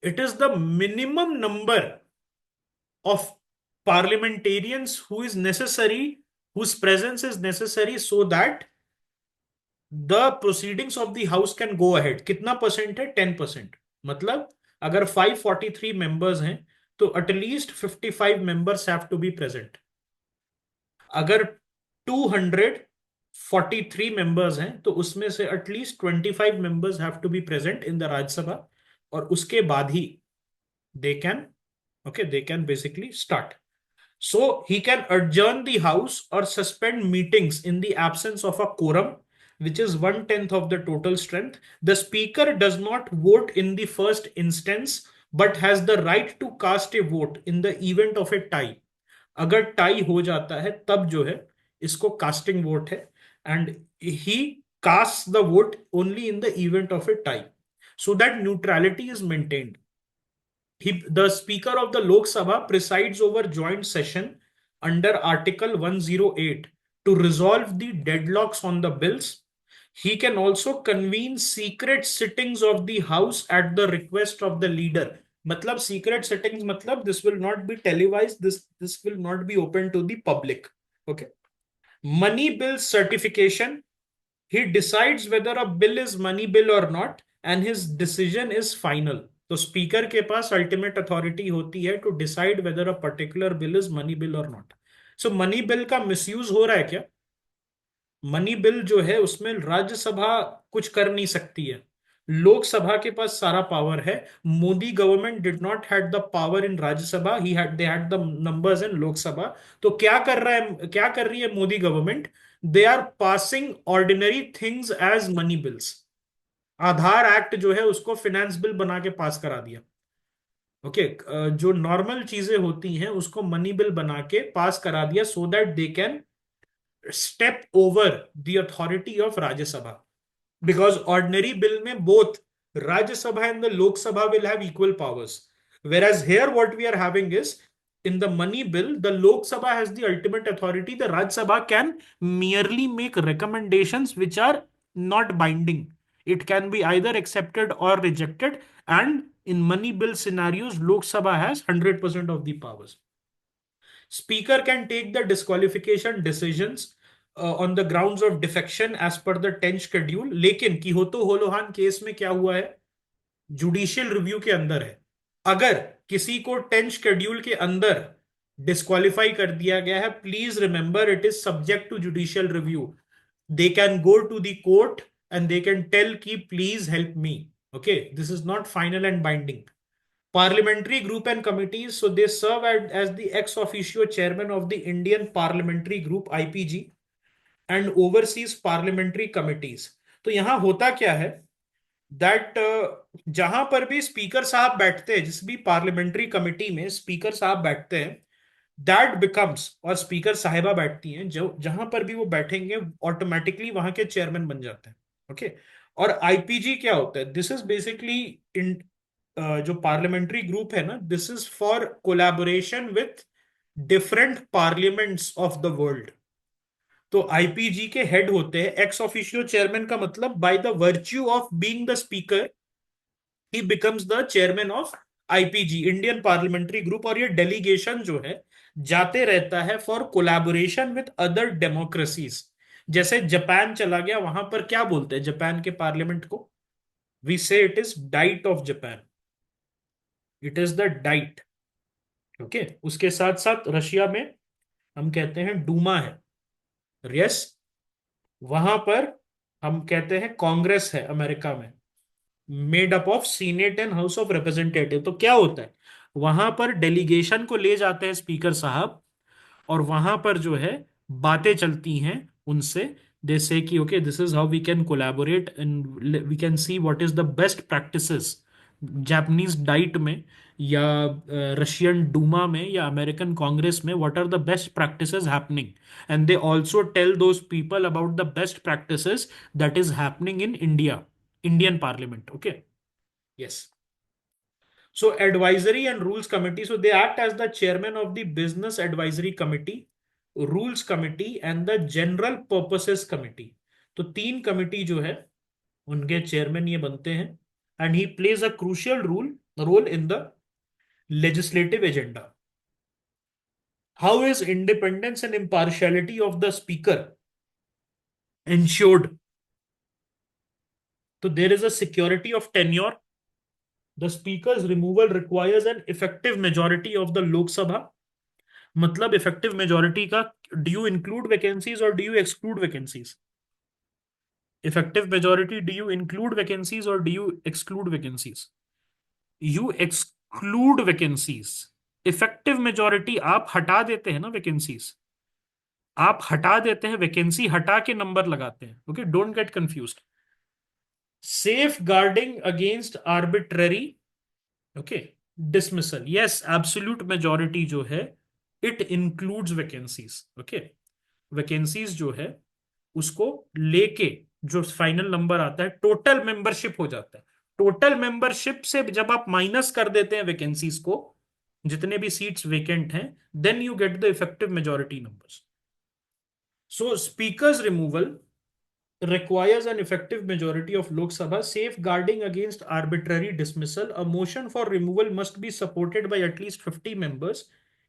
It is the minimum number of parliamentarians who is necessary, whose presence is necessary so that the proceedings of the house can go ahead. कितना percent है? 10%. मतलब अगर 543 members हैं तो at least 55 members have to be present. अगर 243 members हैं तो उसमें से at least 25 members have to be present in the Rajya Sabha, और उसके बाद ही they can, okay, they can basically start. So he can adjourn the house or suspend meetings in the absence of a quorum, which is 1/10 of the total strength. The speaker does not vote in the first instance, but has the right to cast a vote in the event of a tie. अगर tie हो जाता है तब जो है इसको casting vote है, and he cast the vote only in the event of a tie, so that neutrality is maintained. The Speaker of the Lok Sabha presides over joint session under Article 108 to resolve the deadlocks on the bills. He can also convene secret sittings of the House at the request of the leader. मतलब secret sittings मतलब this will not be televised, this will not be open to the public. Okay. Money bill certification. He decides whether a bill is money bill or not, and his decision is final. तो speaker के पास ultimate authority होती है to decide whether a particular bill is money bill और not. So money bill का misuse हो रहा है क्या? मनी बिल जो है उसमें राज्यसभा कुछ कर नहीं सकती है, लोकसभा के पास सारा पावर है. Modi government did not had the power in Rajya Sabha, he had they had the numbers in Lok Sabha. तो क्या कर रहा है, क्या कर रही है Modi government? They are passing ordinary things as money bills. Aadhaar act जो है उसको फिनेंस बिल बना के पास करा दिया. ओके, जो नॉर्मल चीजें होती हैं उसको मनी बिल बना के पास करा दिया, so that they can step over the authority of Rajya Sabha. Because ordinary bill में both Rajya Sabha and the Lok Sabha will have equal powers, whereas here what we are having is, in the money bill the Lok Sabha has the ultimate authority, the Rajya Sabha can merely make recommendations which are not binding. It can be either accepted or rejected, and in money bill scenarios Lok Sabha has 100% of the powers. Speaker can take the disqualification decisions on the grounds of defection as per the 10th schedule. लेकिन Kihoto Hollohan case में क्या हुआ है? Judicial review के अंदर है. अगर किसी को 10th शेड्यूल के अंदर डिस्क्वालीफाई कर दिया गया है, please remember it is subject to judicial review. They can go to the court and they can tell की please help me. Okay, this is not final and binding. Parliamentary group and committees, so they serve as the ex officio chairman of the Indian Parliamentary Group IPG and oversees parliamentary committees. तो यहां होता क्या है that जहां पर भी speaker साहब बैठते हैं, जिस भी पार्लियामेंट्री कमिटी में स्पीकर साहब बैठते हैं, दैट बिकम्स, और स्पीकर साहिबा बैठती हैं, जो जहां पर भी वो बैठेंगे ऑटोमेटिकली वहां के चेयरमैन बन जाते हैं. ओके. और आईपीजी क्या होता है? दिस इज बेसिकली इन जो पार्लियामेंट्री ग्रुप है ना, this is for collaboration with different parliaments of the world. तो आईपीजी के हेड होते हैं एक्स ऑफिशियो चेयरमैन, का मतलब by the virtue of being the speaker he becomes the chairman of IPG, Indian parliamentary group. और ये delegation जो है जाते रहता है for collaboration with other democracies. जैसे जापान चला गया, वहां पर क्या बोलते हैं जापान के पार्लियामेंट को? वी से it is diet of Japan, it is the diet. Okay, उसके साथ साथ रशिया में हम कहते हैं डूमा है। यस, वहां पर हम कहते हैं कांग्रेस है अमेरिका में, made up of senate and house of representative. तो क्या होता है, वहां पर डेलीगेशन को ले जाते हैं स्पीकर साहब, और वहां पर जो है बातें चलती हैं उनसे। दे से कि okay, this is how we can collaborate and we can see what is the best practices Japanese diet में, या रशियन डूमा में, या अमेरिकन कांग्रेस में, what are the best practices happening. And they also tell those people about the best practices that is happening in India, Indian parliament. Okay, yes. So advisory and rules committee. So they act as the chairman of the business advisory committee, rules committee and the general purposes committee. तो तीन committee जो है उनके chairman ये बनते हैं। And he plays a crucial role in the legislative agenda. How is independence and impartiality of the speaker ensured? तो there is a security of tenure. The speaker's removal requires an effective majority of the Lok Sabha. मतलब effective majority का, do you include vacancies और do you exclude vacancies? Effective majority, do you include vacancies और do you exclude vacancies? You exclude vacancies. Effective majority आप हटा देते हैं ना vacancies, आप हटा देते हैं वैकेंसी, हटा के नंबर लगाते हैं। Okay, don't get confused. Safeguarding against arbitrary, okay, dismissal. Yes, absolute majority जो है it includes vacancies. Okay, vacancies जो है उसको लेके जो फाइनल नंबर आता है, टोटल मेंबरशिप हो जाता है। टोटल मेंबरशिप से जब आप माइनस कर देते हैं वैकेंसीज को, जितने भी सीट्स वेकेंट हैं, then you get the effective majority numbers. So speaker's removal requires an effective majority of Lok Sabha, safeguarding against arbitrary dismissal. A motion for removal must be supported by at least 50 members,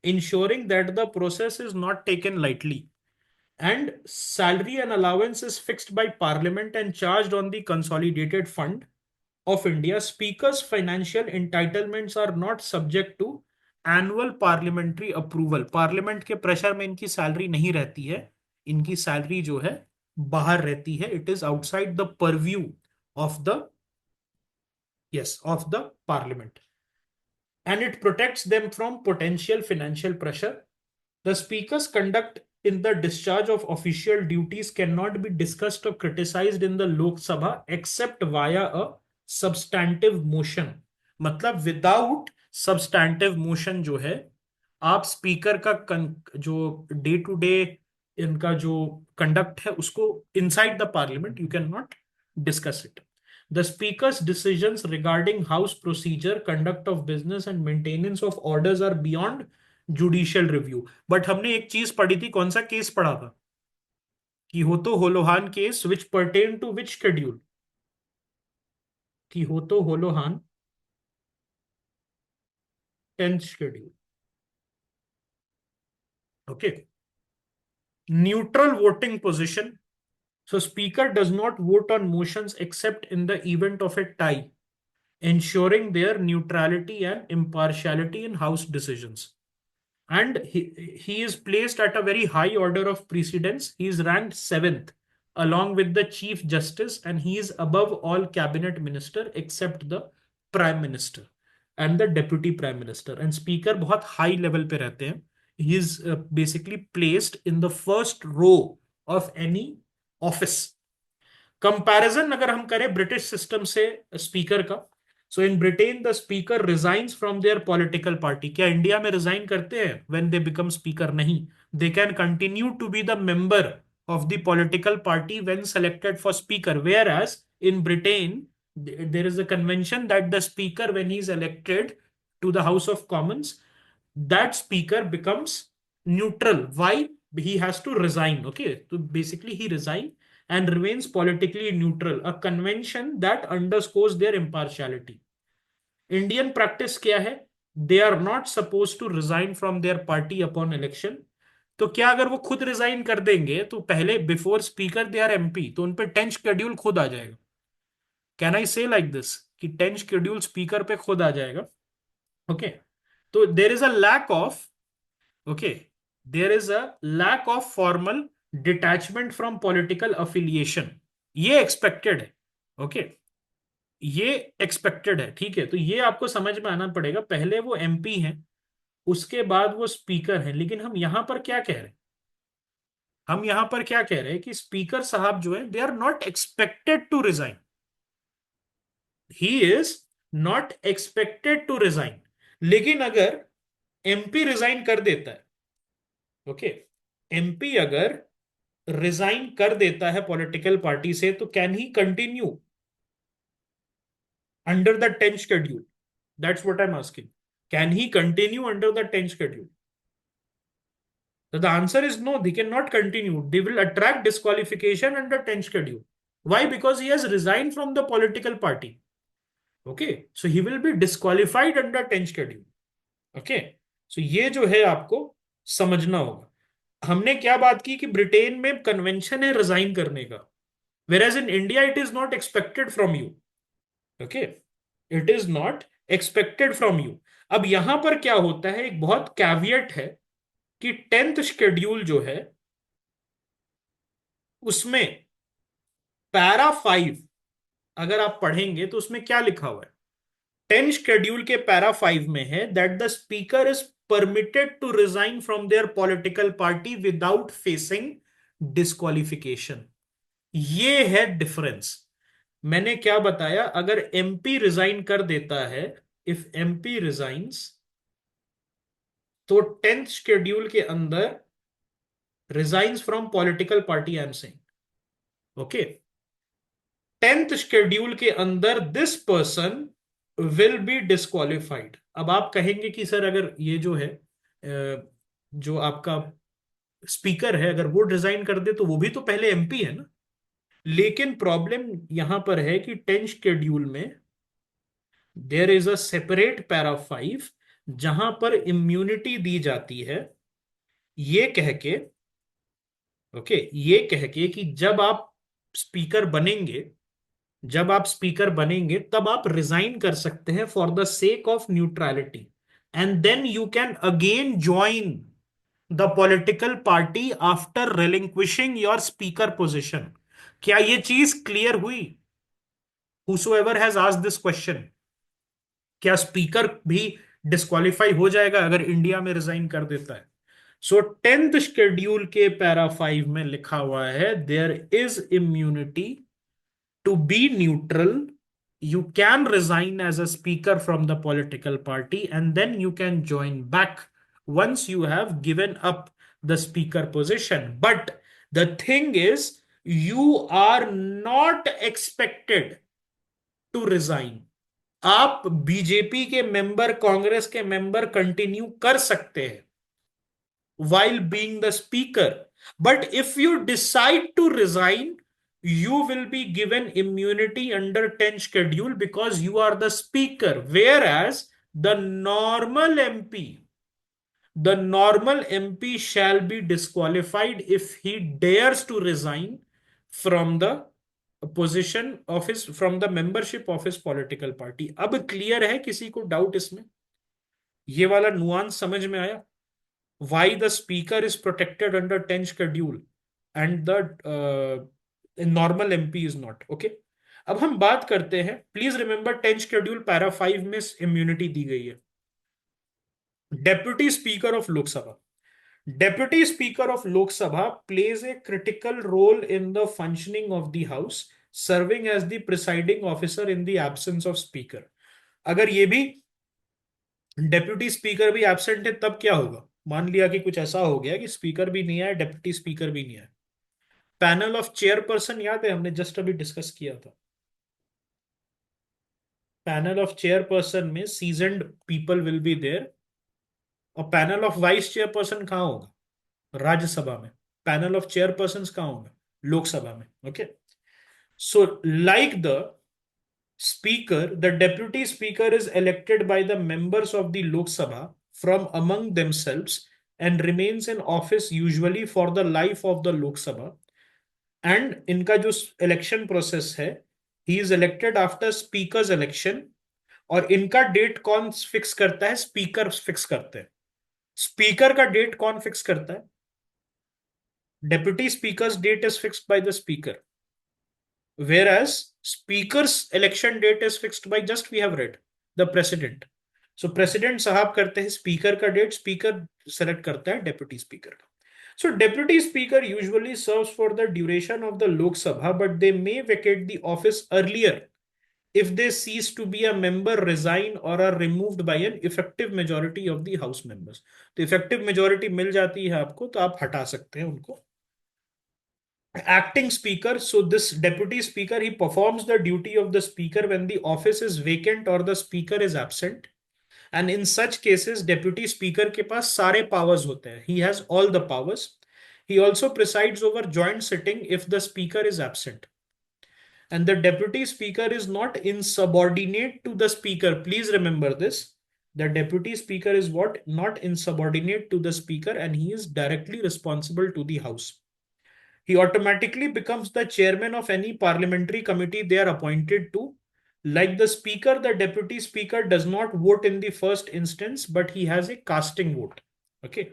ensuring that the process is not taken lightly. And salary and allowance is fixed by Parliament and charged on the Consolidated Fund of India. Speaker's financial entitlements are not subject to annual parliamentary approval. Parliament के pressure में इनकी salary नहीं रहती है, इनकी salary जो है बाहर रहती है। It is outside the purview of the, yes, of the parliament. And it protects them from potential financial pressure. The speakers conduct in the discharge of official duties cannot be discussed or criticized in the Lok Sabha except via a substantive motion। मतलब without substantive motion जो है, आप speaker का जो day to day इनका जो conduct है उसको inside the parliament you can not discuss it. The speaker's decisions regarding house procedure, conduct of business and maintenance of orders are beyond judicial review. But हमने एक चीज पढ़ी थी, कौन सा केस पढ़ा था? Kihoto Hollohan case, which pertain to which schedule? Kihoto Hollohan 10th schedule. Okay, neutral voting position. So speaker does not vote on motions except in the event of a tie, ensuring their neutrality and impartiality in house decisions. And he is placed at a very high order of precedence. He is ranked 7th along with the chief justice, and he is above all cabinet minister except the prime minister and the deputy prime minister. And speaker बहुत high level पे रहते हैं। He is basically placed in the first row of any office. Comparison अगर हम करें British system से speaker का, so in Britain the speaker resigns from their political party. क्या इंडिया में रिजाइन करते हैं व्हेन दे बिकम स्पीकर? नहीं, they can continue to be the member of the political party when selected for speaker. Whereas in Britain there is a convention that the speaker, when he is elected to the House of Commons, that speaker becomes neutral. Why? He has to resign. Okay, so basically he resigns and remains politically neutral, a convention that underscores their impartiality. Indian practice क्या है? They are not suppose to resign from their party upon election. तो क्या अगर वो खुद resign कर देंगे तो पहले before speaker they are MP, तो उन पे 10 शेड्यूल खुद आ जाएगा। कैन आई से लाइक दिस कि 10 शेड्यूल स्पीकर पे खुद आ जाएगा? ओके। तो there is a lack of, okay, there is a lack of formal detachment from political affiliation. ये एक्सपेक्टेड है। ओके, ये एक्सपेक्टेड है, ठीक है। तो ये आपको समझ में आना पड़ेगा, पहले वो एमपी हैं, उसके बाद वो स्पीकर हैं। लेकिन हम यहां पर क्या कह रहे हैं? हम यहां पर क्या कह रहे हैं कि स्पीकर साहब जो है they are not expected to resign. He is not expected to resign. लेकिन अगर एमपी रिजाइन कर देता है, ओके, एमपी अगर रिजाइन कर देता है पॉलिटिकल पार्टी से, तो can he continue under the 10 schedule? That's what I am asking. Can he continue under the 10 schedule? So the answer is no, they cannot continue. They will attract disqualification under 10 schedule. Why? Because he has resigned from the political party. Okay. So he will be disqualified under 10 schedule. Okay. So ये जो है आपको समझना होगा। हमने क्या बात की कि ब्रिटेन में कन्वेंशन है रिजाइन करने का, whereas in India it is not expected from you. Okay. It is not expected from you. अब यहां पर क्या होता है, एक बहुत कैवियट है कि 10th शेड्यूल जो है उसमें पैरा 5 अगर आप पढ़ेंगे तो उसमें क्या लिखा हुआ है? 10 शेड्यूल के पैरा 5 में है that the speaker is permitted to resign from their political party without facing disqualification. ये है डिफरेंस। मैंने क्या बताया? अगर एमपी रिजाइन कर देता है, इफ एमपी रिजाइंस, तो 10th शेड्यूल के अंदर resigns from political party, I am saying, okay, 10th schedule के अंदर this person will be disqualified. अब आप कहेंगे कि सर अगर ये जो है जो आपका स्पीकर है अगर वो डिजाइन कर दे तो वो भी तो पहले एमपी है ना। लेकिन प्रॉब्लम यहां पर है कि 10 शेड्यूल में there is a separate para 5 जहां पर इम्यूनिटी दी जाती है, ये कह के, ओके, ये कह के कि जब आप स्पीकर बनेंगे, जब आप स्पीकर बनेंगे तब आप रिजाइन कर सकते हैं for the sake of neutrality, and then you can again join the political party after relinquishing your speaker position. क्या ये चीज क्लियर हुई? whosoever has asked this question, क्या स्पीकर भी डिस्क्वालीफाई हो जाएगा अगर इंडिया में रिजाइन कर देता है? सो 10th शेड्यूल के पैरा 5 में लिखा हुआ है there is immunity to be neutral. You can resign as a speaker from the political party and then you can join back once you have given up the speaker position. But the thing is, you are not expected to resign. आप BJP के member, Congress के member continue कर सकते हैं while being the speaker. But if you decide to resign, you will be given immunity under 10 schedule because you are the speaker. Whereas the normal MP shall be disqualified if he dares to resign from the position of his, from the membership of his political party. अब clear है किसी को doubt इसमें? ये वाला nuance समझ में आया? why the speaker is protected under 10 schedule and the normal MP is not, okay? अब हम बात करते हैं, प्लीज रिमेंबर 10 शेड्यूल पैरा 5 में इम्यूनिटी दी गई है। Deputy speaker of Lok Sabha, deputy speaker of Lok Sabha plays a critical role in the functioning of the house, serving as the presiding officer in the absence of speaker. अगर ये भी deputy speaker भी absent है तब क्या होगा? मान लिया कि कुछ ऐसा हो गया कि स्पीकर भी नहीं आया, डेप्यूटी स्पीकर भी नहीं आया, पैनल ऑफ चेयरपर्सन याद है हमने जस्ट अभी डिस्कस किया था। पैनल ऑफ चेयरपर्सन में seasoned people will be there, और पैनल ऑफ वाइस चेयरपर्सन कहाँ होगा? राज्यसभा में। पैनल ऑफ चेयरपर्सन कहाँ होगा? लोकसभा में। Okay, so like the Speaker, the deputy speaker is elected by the members of the Lok Sabha from among themselves and remains in office usually for the life of the Lok Sabha. And इनका जो election process है, he is elected after speakers election. और इनका date कौन fix करता है? Speaker fix करते हैं. स्पीकर का डेट कौन फिक्स करता है? Deputy speaker's date is fixed by the speaker, whereas speaker's election date is fixed by, just we have read, the president. So president साहब करते हैं स्पीकर का डेट, स्पीकर सेलेक्ट करता है डेप्यूटी स्पीकर का. So deputy speaker usually serves for the duration of the Lok Sabha, but they may vacate the office earlier if they cease to be a member, resign, or are removed by an effective majority of the house members. तो effective majority मिल जाती है आपको तो आप हटा सकते हैं उनको. Acting speaker, so this deputy speaker, he performs the duty of the speaker when the office is vacant or the speaker is absent. And in such cases, deputy speaker के पास सारे powers होते हैं. He has all the powers. He also presides over joint sitting if the speaker is absent. And the deputy speaker is not insubordinate to the speaker. Please remember this. The deputy speaker is what? Not insubordinate to the speaker, and he is directly responsible to the house. He automatically becomes the chairman of any parliamentary committee they are appointed to. Like the speaker, the deputy speaker does not vote in the first instance, but he has a casting vote. Okay.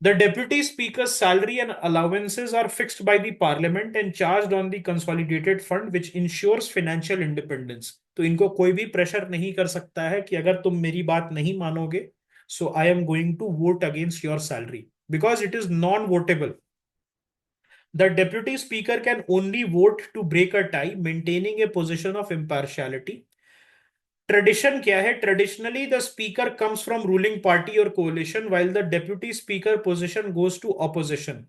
The deputy speaker's salary and allowances are fixed by the parliament and charged on the consolidated fund, which ensures financial independence. तो इनको कोई भी pressure नहीं कर सकता है कि अगर तुम मेरी बात नहीं मानोगे, so I am going to vote against your salary, because it is non-votable. The deputy speaker can only vote to break a tie, maintaining a position of impartiality. Tradition क्या है? Traditionally the speaker comes from ruling party और कोalition while the deputy speaker position goes to opposition.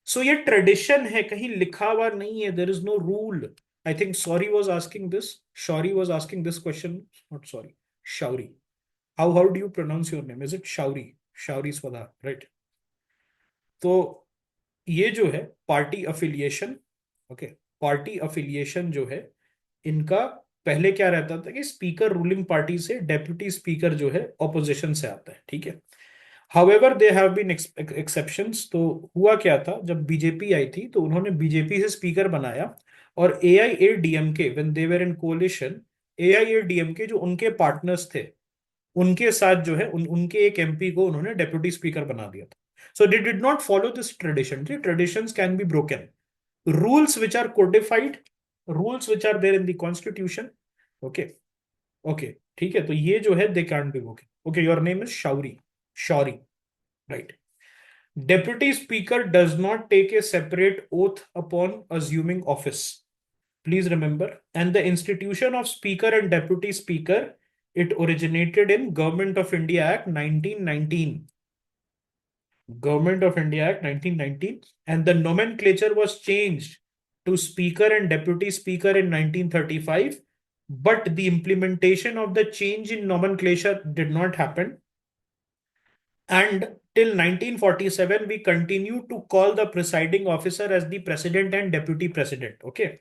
So ये tradition है, कहीं लिखा हुआ नहीं है. There is no rule. I think sorry was asking this. Shourie was asking this question. Not sorry, Shauri. How do you pronounce your name? Is it Shauri? Shauri Swada, right? तो ये जो है party affiliation. Okay, party affiliation जो है इनका पहले क्या रहता था कि स्पीकर रूलिंग पार्टी से, डेप्यूटी स्पीकर जो है ऑपोजिशन से आता है. ठीक है. However they have been exceptions. तो हुआ क्या था, जब बीजेपी आई थी तो उन्होंने बीजेपी से स्पीकर बनाया, और एआईएडीएमके व्हेन दे वर इन कोalition, एआईएडीएमके जो उनके पार्टनर्स थे उनके साथ जो है उनके एक एमपी को उन्होंने डेप्यूटी स्पीकर बना दिया था. So they did not follow this tradition. The traditions can be broken. Rules which are codified, rules which are there in the constitution. Okay. Okay. ठीक है. तो ये जो है they can't be broken. Okay. Your name is Shauri. Shauri. Right. Deputy Speaker does not take a separate oath upon assuming office. Please remember. And the institution of Speaker and Deputy Speaker, it originated in Government of India Act 1919. Government of India Act 1919, and the nomenclature was changed to Speaker and Deputy Speaker in 1935, but the implementation of the change in nomenclature did not happen. And till 1947, we continue to call the presiding officer as the President and Deputy President. Okay.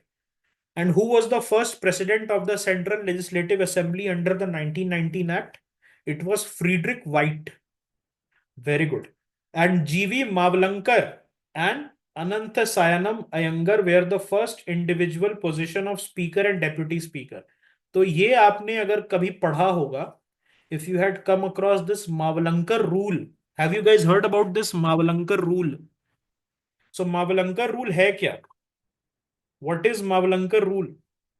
And who was the first President of the Central Legislative Assembly under the 1919 Act? It was Friedrich White. Very good. And G.V. Mavlankar and Anantha Sayanam Iyengar were the first individual position of Speaker and Deputy Speaker. तो ये आपने अगर कभी पढ़ा होगा, if you had come across this Mavlankar rule, have you guys heard about this Mavlankar rule? So Mavlankar rule है क्या? What is Mavlankar rule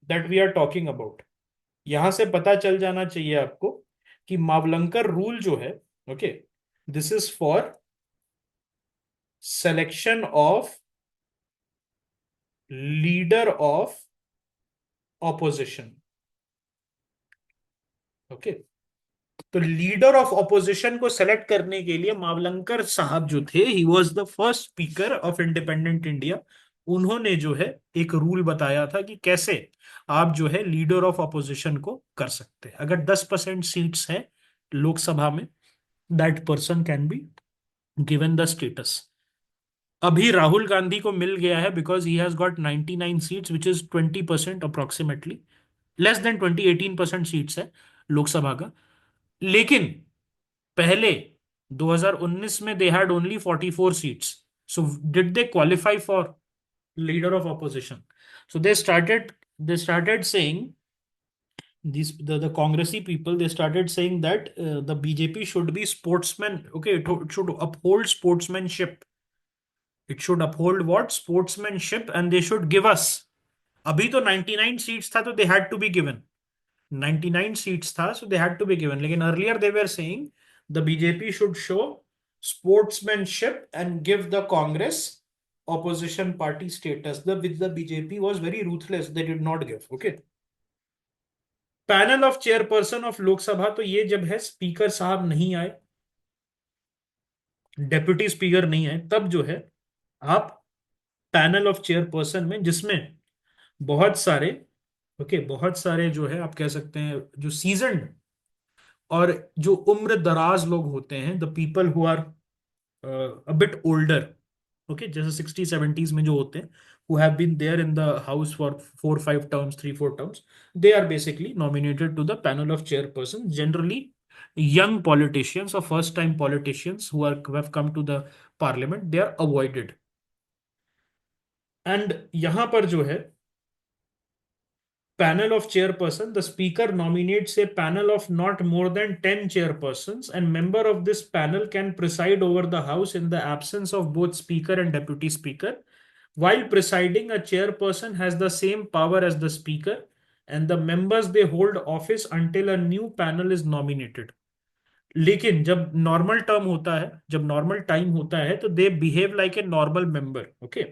that we are talking about? यहां से पता चल जाना चाहिए आपको कि Mavlankar rule जो है, okay, this is for selection of leader of opposition. Okay. तो लीडर ऑफ ऑपोजिशन को सेलेक्ट करने के लिए मावलंकर साहब जो थे, he was the first speaker of independent India. उन्होंने जो है एक रूल बताया था कि कैसे आप जो है लीडर ऑफ ऑपोजिशन को कर सकते हैं. अगर 10% सीट्स हैं लोकसभा में, that person can be given the status. अभी राहुल गांधी को मिल गया है because he has got 99 seats which is 20% approximately, less than 20, 18% seats है लोकसभा का। लेकिन पहले 2019 में they had only 44 seats. So did they qualify for leader of opposition? So they started saying, the Congressy people, they started saying that the BJP should be sportsmen. Okay, it should uphold sportsmanship. It should uphold what? Sportsmanship, and they should give us. अभी तो 99 seats था तो they had to be given. 99 seats था so they had to be given. लेकिन earlier they were saying the BJP should show sportsmanship and give the Congress opposition party status. The BJP was very ruthless. They did not give. Okay. Panel of chairperson of Lok Sabha, तो ये जब है speaker साहब नहीं आए, deputy speaker नहीं आए, तब जो है आप पैनल ऑफ चेयरपर्सन में, जिसमें बहुत सारे, ओके, बहुत सारे जो है आप कह सकते हैं जो सीजन्ड और जो उम्र दराज लोग होते हैं, the people who are a bit older, okay, जैसे 60 70s में जो होते हैं, who have been there in the house for 4 5 terms, 3 4 terms, they are basically nominated to the panel of chairpersons. Generally young politicians or first time politicians who have come to the parliament, they are avoided. And यहां पर जो है panel of chairperson, the speaker nominates a panel of not more than 10 chairpersons, and member of this panel can preside over the house in the absence of both speaker and deputy speaker. While presiding, a chairperson has the same power as the speaker, and the members they hold office until a new panel is nominated. लेकिन जब normal term होता है, जब normal time होता है, तो they behave like a normal member, okay.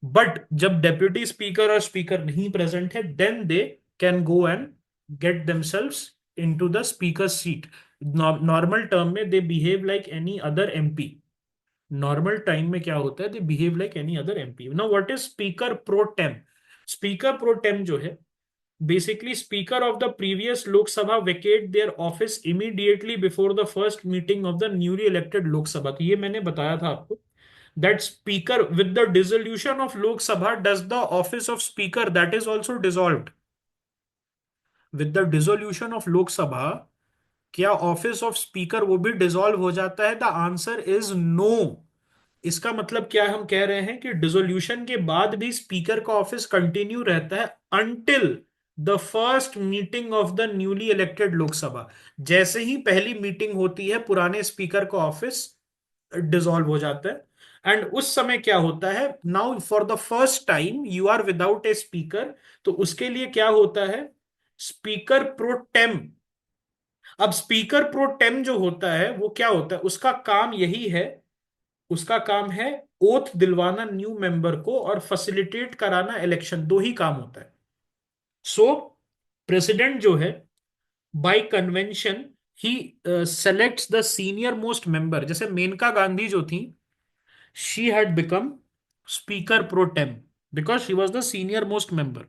But जब deputy speaker और स्पीकर नहीं प्रेजेंट है, then they can go and get themselves into the speaker seat. Normal term में they behave like any other MP. Normal time में क्या होता है, they behave like any other MP. Now what is speaker pro tem? Speaker pro tem जो है, basically speaker of the previous Lok Sabha vacate their office immediately before the first meeting of the newly elected Lok Sabha। तो ये मैंने बताया था आपको, that speaker with the dissolution of Lok Sabha, does the office of speaker that is also dissolved? With the dissolution of Lok Sabha, क्या office of speaker वो भी dissolve हो जाता है? The answer is no. इसका मतलब क्या हम कह रहे हैं कि डिसोल्यूशन के बाद भी स्पीकर का ऑफिस कंटिन्यू रहता है until the first meeting of the newly elected Lok Sabha. जैसे ही पहली मीटिंग होती है, पुराने स्पीकर का ऑफिस डिसॉल्व हो जाता है। एंड उस समय क्या होता है, now for the first time you are without a speaker, तो उसके लिए क्या होता है, स्पीकर प्रो टेम। अब स्पीकर प्रो टेम जो होता है वो क्या होता है, उसका काम यही है, उसका काम है ओथ दिलवाना न्यू मेंबर को और फैसिलिटेट कराना इलेक्शन। दो ही काम होता है। सो प्रेसिडेंट जो है, by convention, he selects the senior most member. जैसे मेनका गांधी जो थी, she had become speaker pro tem because she was the senior most member.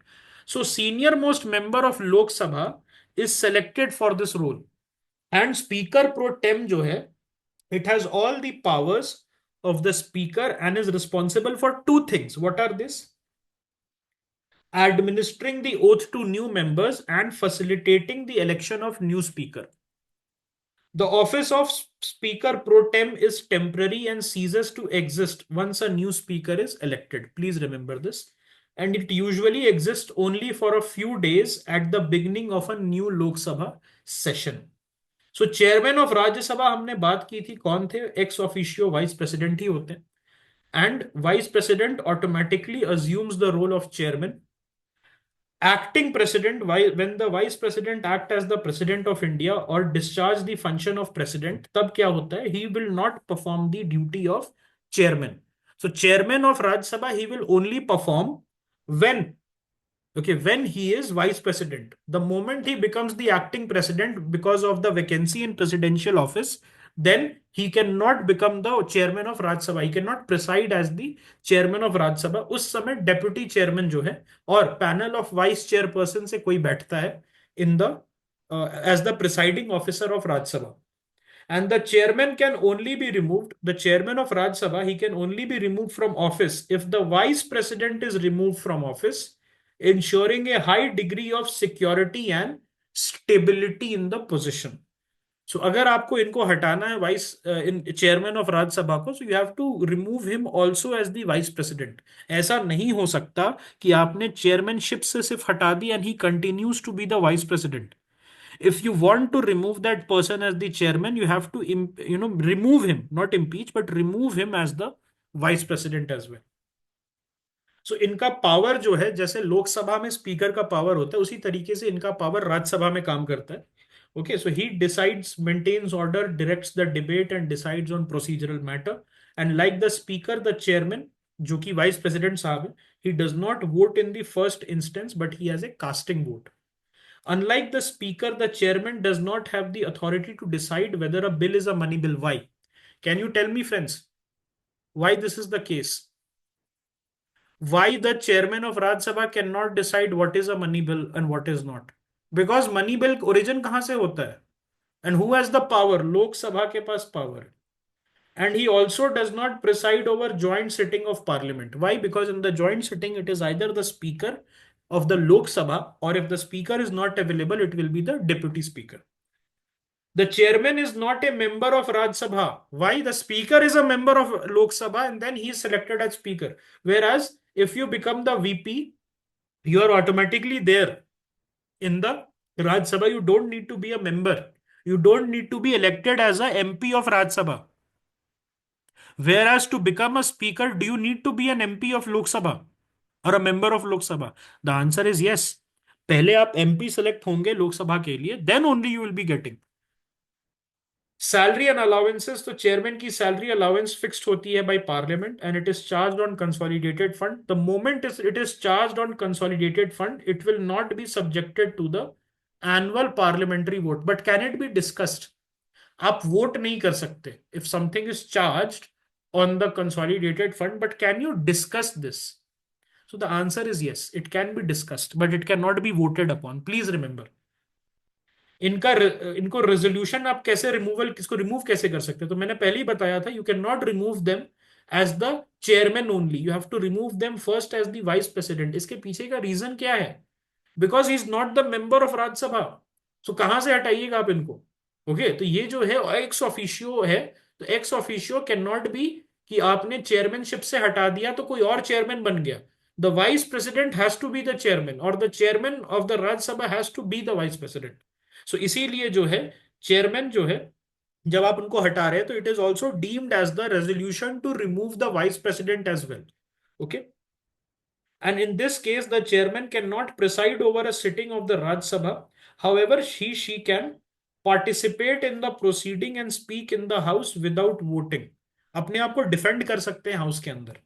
So senior most member of Lok Sabha is selected for this role. And speaker pro tem जो है, it has all the powers of the speaker and is responsible for two things. What are this? Administering the oath to new members and facilitating the election of new speaker. The office of speaker pro tem is temporary and ceases to exist once a new speaker is elected. Please remember this. And it usually exists only for a few days at the beginning of a new Lok Sabha session. So chairman of Rajya Sabha हमने बात की थी, कौन थे? Ex officio vice president ही होते हैं। And vice president automatically assumes the role of chairman. Acting president, when the vice president act as the president of India or discharge the function of president, तब क्या होता है, he will not perform the duty of chairman. So chairman of Rajya Sabha, he will only perform when, okay, when he is vice president. The moment he becomes the acting president because of the vacancy in presidential office, then he cannot become the chairman of Rajya Sabha. He cannot preside as the chairman of Rajya Sabha. उस समय deputy chairman जो है और panel of vice chairperson से कोई बैठता है in the as the presiding officer of Rajya Sabha. And the chairman can only be removed, the chairman of Rajya Sabha, he can only be removed from office if the vice president is removed from office, ensuring a high degree of security and stability in the position. So अगर आपको इनको हटाना है vice in chairman of Rajya Sabha को, so you have to remove him also as the vice president. ऐसा नहीं हो सकता कि आपने चेयरमैनशिप से सिर्फ हटा दी and he continues to be the vice president. If you want to remove that person as the chairman, you have to remove him, not impeach, but remove him as the vice president as well. सो इनका power जो है, जैसे लोकसभा में speaker का power होता है, उसी तरीके से इनका पावर राज्यसभा में काम करता है. Okay, so he decides, maintains order, directs the debate and decides on procedural matter. And like the speaker, the chairman, जो कि वाइस प्रेसिडेंट साहब है, he does not vote in the first instance, but he has a casting vote. Unlike the speaker, the chairman does not have the authority to decide whether a bill is a money bill. Why? Can you tell me, friends, why this is the case? Why the chairman of Rajya Sabha cannot decide what is a money bill and what is not? Because money bill origin कहां से होता है? And who has the power? Lok Sabha के पास power. And he also does not preside over joint sitting of parliament. Why? Because in the joint sitting, it is either the speaker of the Lok Sabha, or if the speaker is not available, it will be the deputy speaker. The chairman is not a member of Rajya Sabha. Why? The speaker is a member of Lok Sabha and then he is selected as speaker. Whereas if you become the VP, you are automatically there in the Rajya Sabha. You don't need to be a member. You don't need to be elected as a MP of Rajya Sabha. Whereas to become a speaker, do you need to be an MP of Lok Sabha or a member of Lok Sabha? The answer is yes. पहले आप MP select होंगे लोकसभा के लिए, then only you will be getting. Salary and allowances, तो chairman की salary allowance fixed होती है by parliament and it is charged on consolidated fund. The moment it is charged on consolidated fund, it will not be subjected to the annual parliamentary vote, but can it be discussed? आप vote नहीं कर सकते if something is charged on the consolidated fund, but can you discuss this? So the answer is yes, it can be discussed, but it can not be voted upon. Please remember, इनका इनको resolution आप कैसे removal, किसको remove कैसे कर सकते हैं? तो मैंने पहले ही बताया था, you can not remove them as the chairman only, you have to remove them first as the vice president. इसके पीछे का रीजन क्या है? Because he is not the member of Rajya Sabha. So कहां से हटाइएगा आप इनको? ओके, तो ये जो है एक्स ऑफिशियो है. तो ex officio can not be कि आपने चेयरमैनशिप से हटा दिया तो कोई और चेयरमैन बन गया. The vice president has to be the chairman और the chairman of the Rajya Sabha has to be the vice president. So इसीलिए जो है चेयरमैन जो है, जब आप उनको हटा रहे हैं तो it is also deemed as the resolution to remove the vice president as well. Okay, and in this case the chairman cannot preside over a sitting of the Rajya Sabha. However, she can participate in the proceeding and speak in the house without voting. अपने आप को defend कर सकते हैं house के अंदर.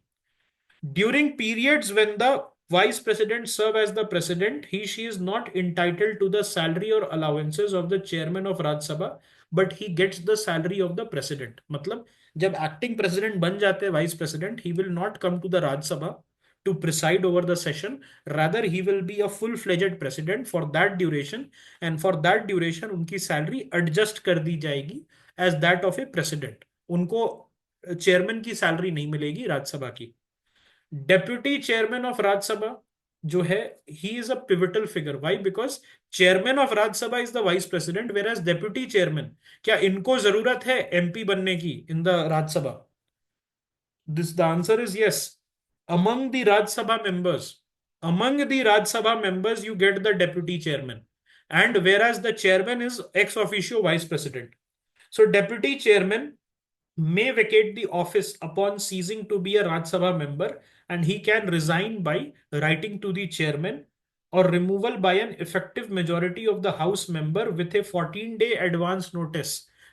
During periods when the vice president serve as the president, she is not entitled to the salary or allowances of the chairman of Rajya Sabha, but he gets the salary of the president. मतलब जब acting president बन जाते हैं vice president, he will not come to the Rajya Sabha to preside over the session. Rather, he will be a full-fledged president for that duration, and for that duration उनकी salary adjust कर दी जाएगी as that of a president. उनको chairman की salary नहीं मिलेगी राज्यसभा की. Deputy chairman of Rajya Sabha जो है, he is a pivotal figure. Why? Because chairman of Rajya Sabha is the vice president, whereas deputy chairman, क्या इनको जरूरत है एमपी बनने की in the Rajya Sabha? This the answer is yes. Among the Rajya Sabha members, among the Rajya Sabha members, you get the deputy chairman, and whereas the chairman is ex officio vice president. So deputy chairman may vacate the office upon ceasing to be a Rajya Sabha member, and he can resign by writing to the chairman or removal by an effective majority of the house member with a 14-day advance notice.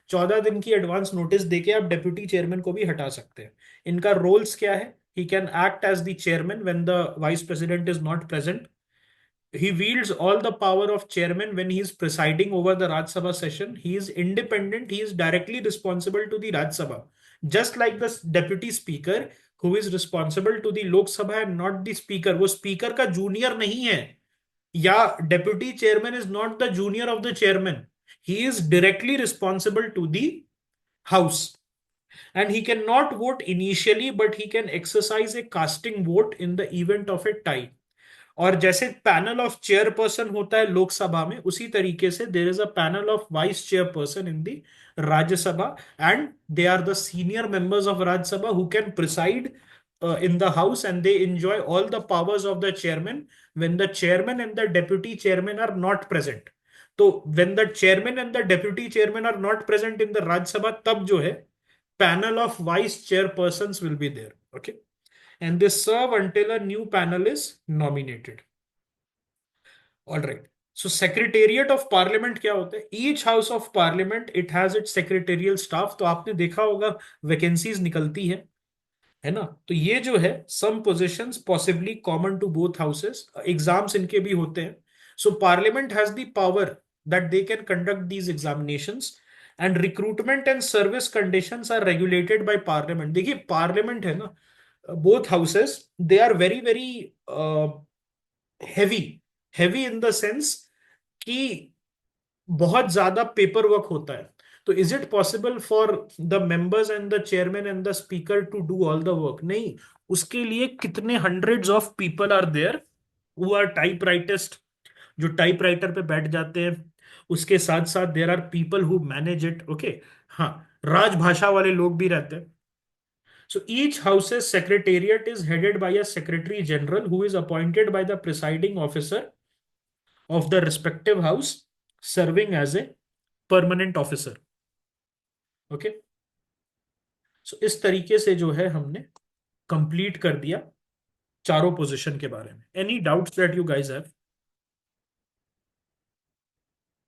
14 दिन की advance notice देके आप deputy chairman को भी हटा सकते हैं. इनका रोल्स क्या है? He can act as the chairman when the vice president is not present. He wields all the power of chairman when he is presiding over the Rajya Sabha session. He is independent. He is directly responsible to the Rajya Sabha, just like the deputy speaker who is responsible to the Lok Sabha and not the speaker. वो speaker का junior नहीं है, या deputy chairman is not the junior of the chairman. He is directly responsible to the house, and he cannot vote initially, but he can exercise a casting vote in the event of a tie. और जैसे panel of chairperson होता है लोकसभा में, उसी तरीके से there is a panel of vice chairperson in the Rajya Sabha, and they are the senior members of Rajya Sabha who can preside in the house, and they enjoy all the powers of the chairman when the chairman and the deputy chairman are not present. तो when the chairman and the deputy chairman are not present in the Rajya Sabha, तब जो है panel of vice chairpersons will be there. Okay, and they serve until a new panel is nominated. All right. So secretariat of parliament क्या होता है? Each house of parliament it has its secretarial staff. तो आपने देखा होगा vacancies निकलती है ना? तो ये जो है some positions possibly common to both houses. Exams इनके भी होते हैं. So parliament has the power that they can conduct these examinations, and recruitment and service conditions are regulated by parliament. देखिए parliament है ना, both houses they are very very heavy, heavy in the sense कि बहुत ज्यादा paper work होता है. तो is it possible for the members and the chairman and the speaker to do all the work? नहीं. उसके लिए कितने hundreds of people are there who are type writist, जो टाइप राइटर पे बैठ जाते हैं. उसके साथ साथ there are people who manage it. Okay, हाँ, राजभाषा वाले लोग भी रहते हैं. So each house's secretariat is headed by a secretary general who is appointed by the presiding officer of the respective house, serving as a permanent officer. Okay. So इस तरीके से जो है हमने कंप्लीट कर दिया चारों पोजीशन के बारे में. Any doubts that you guys have?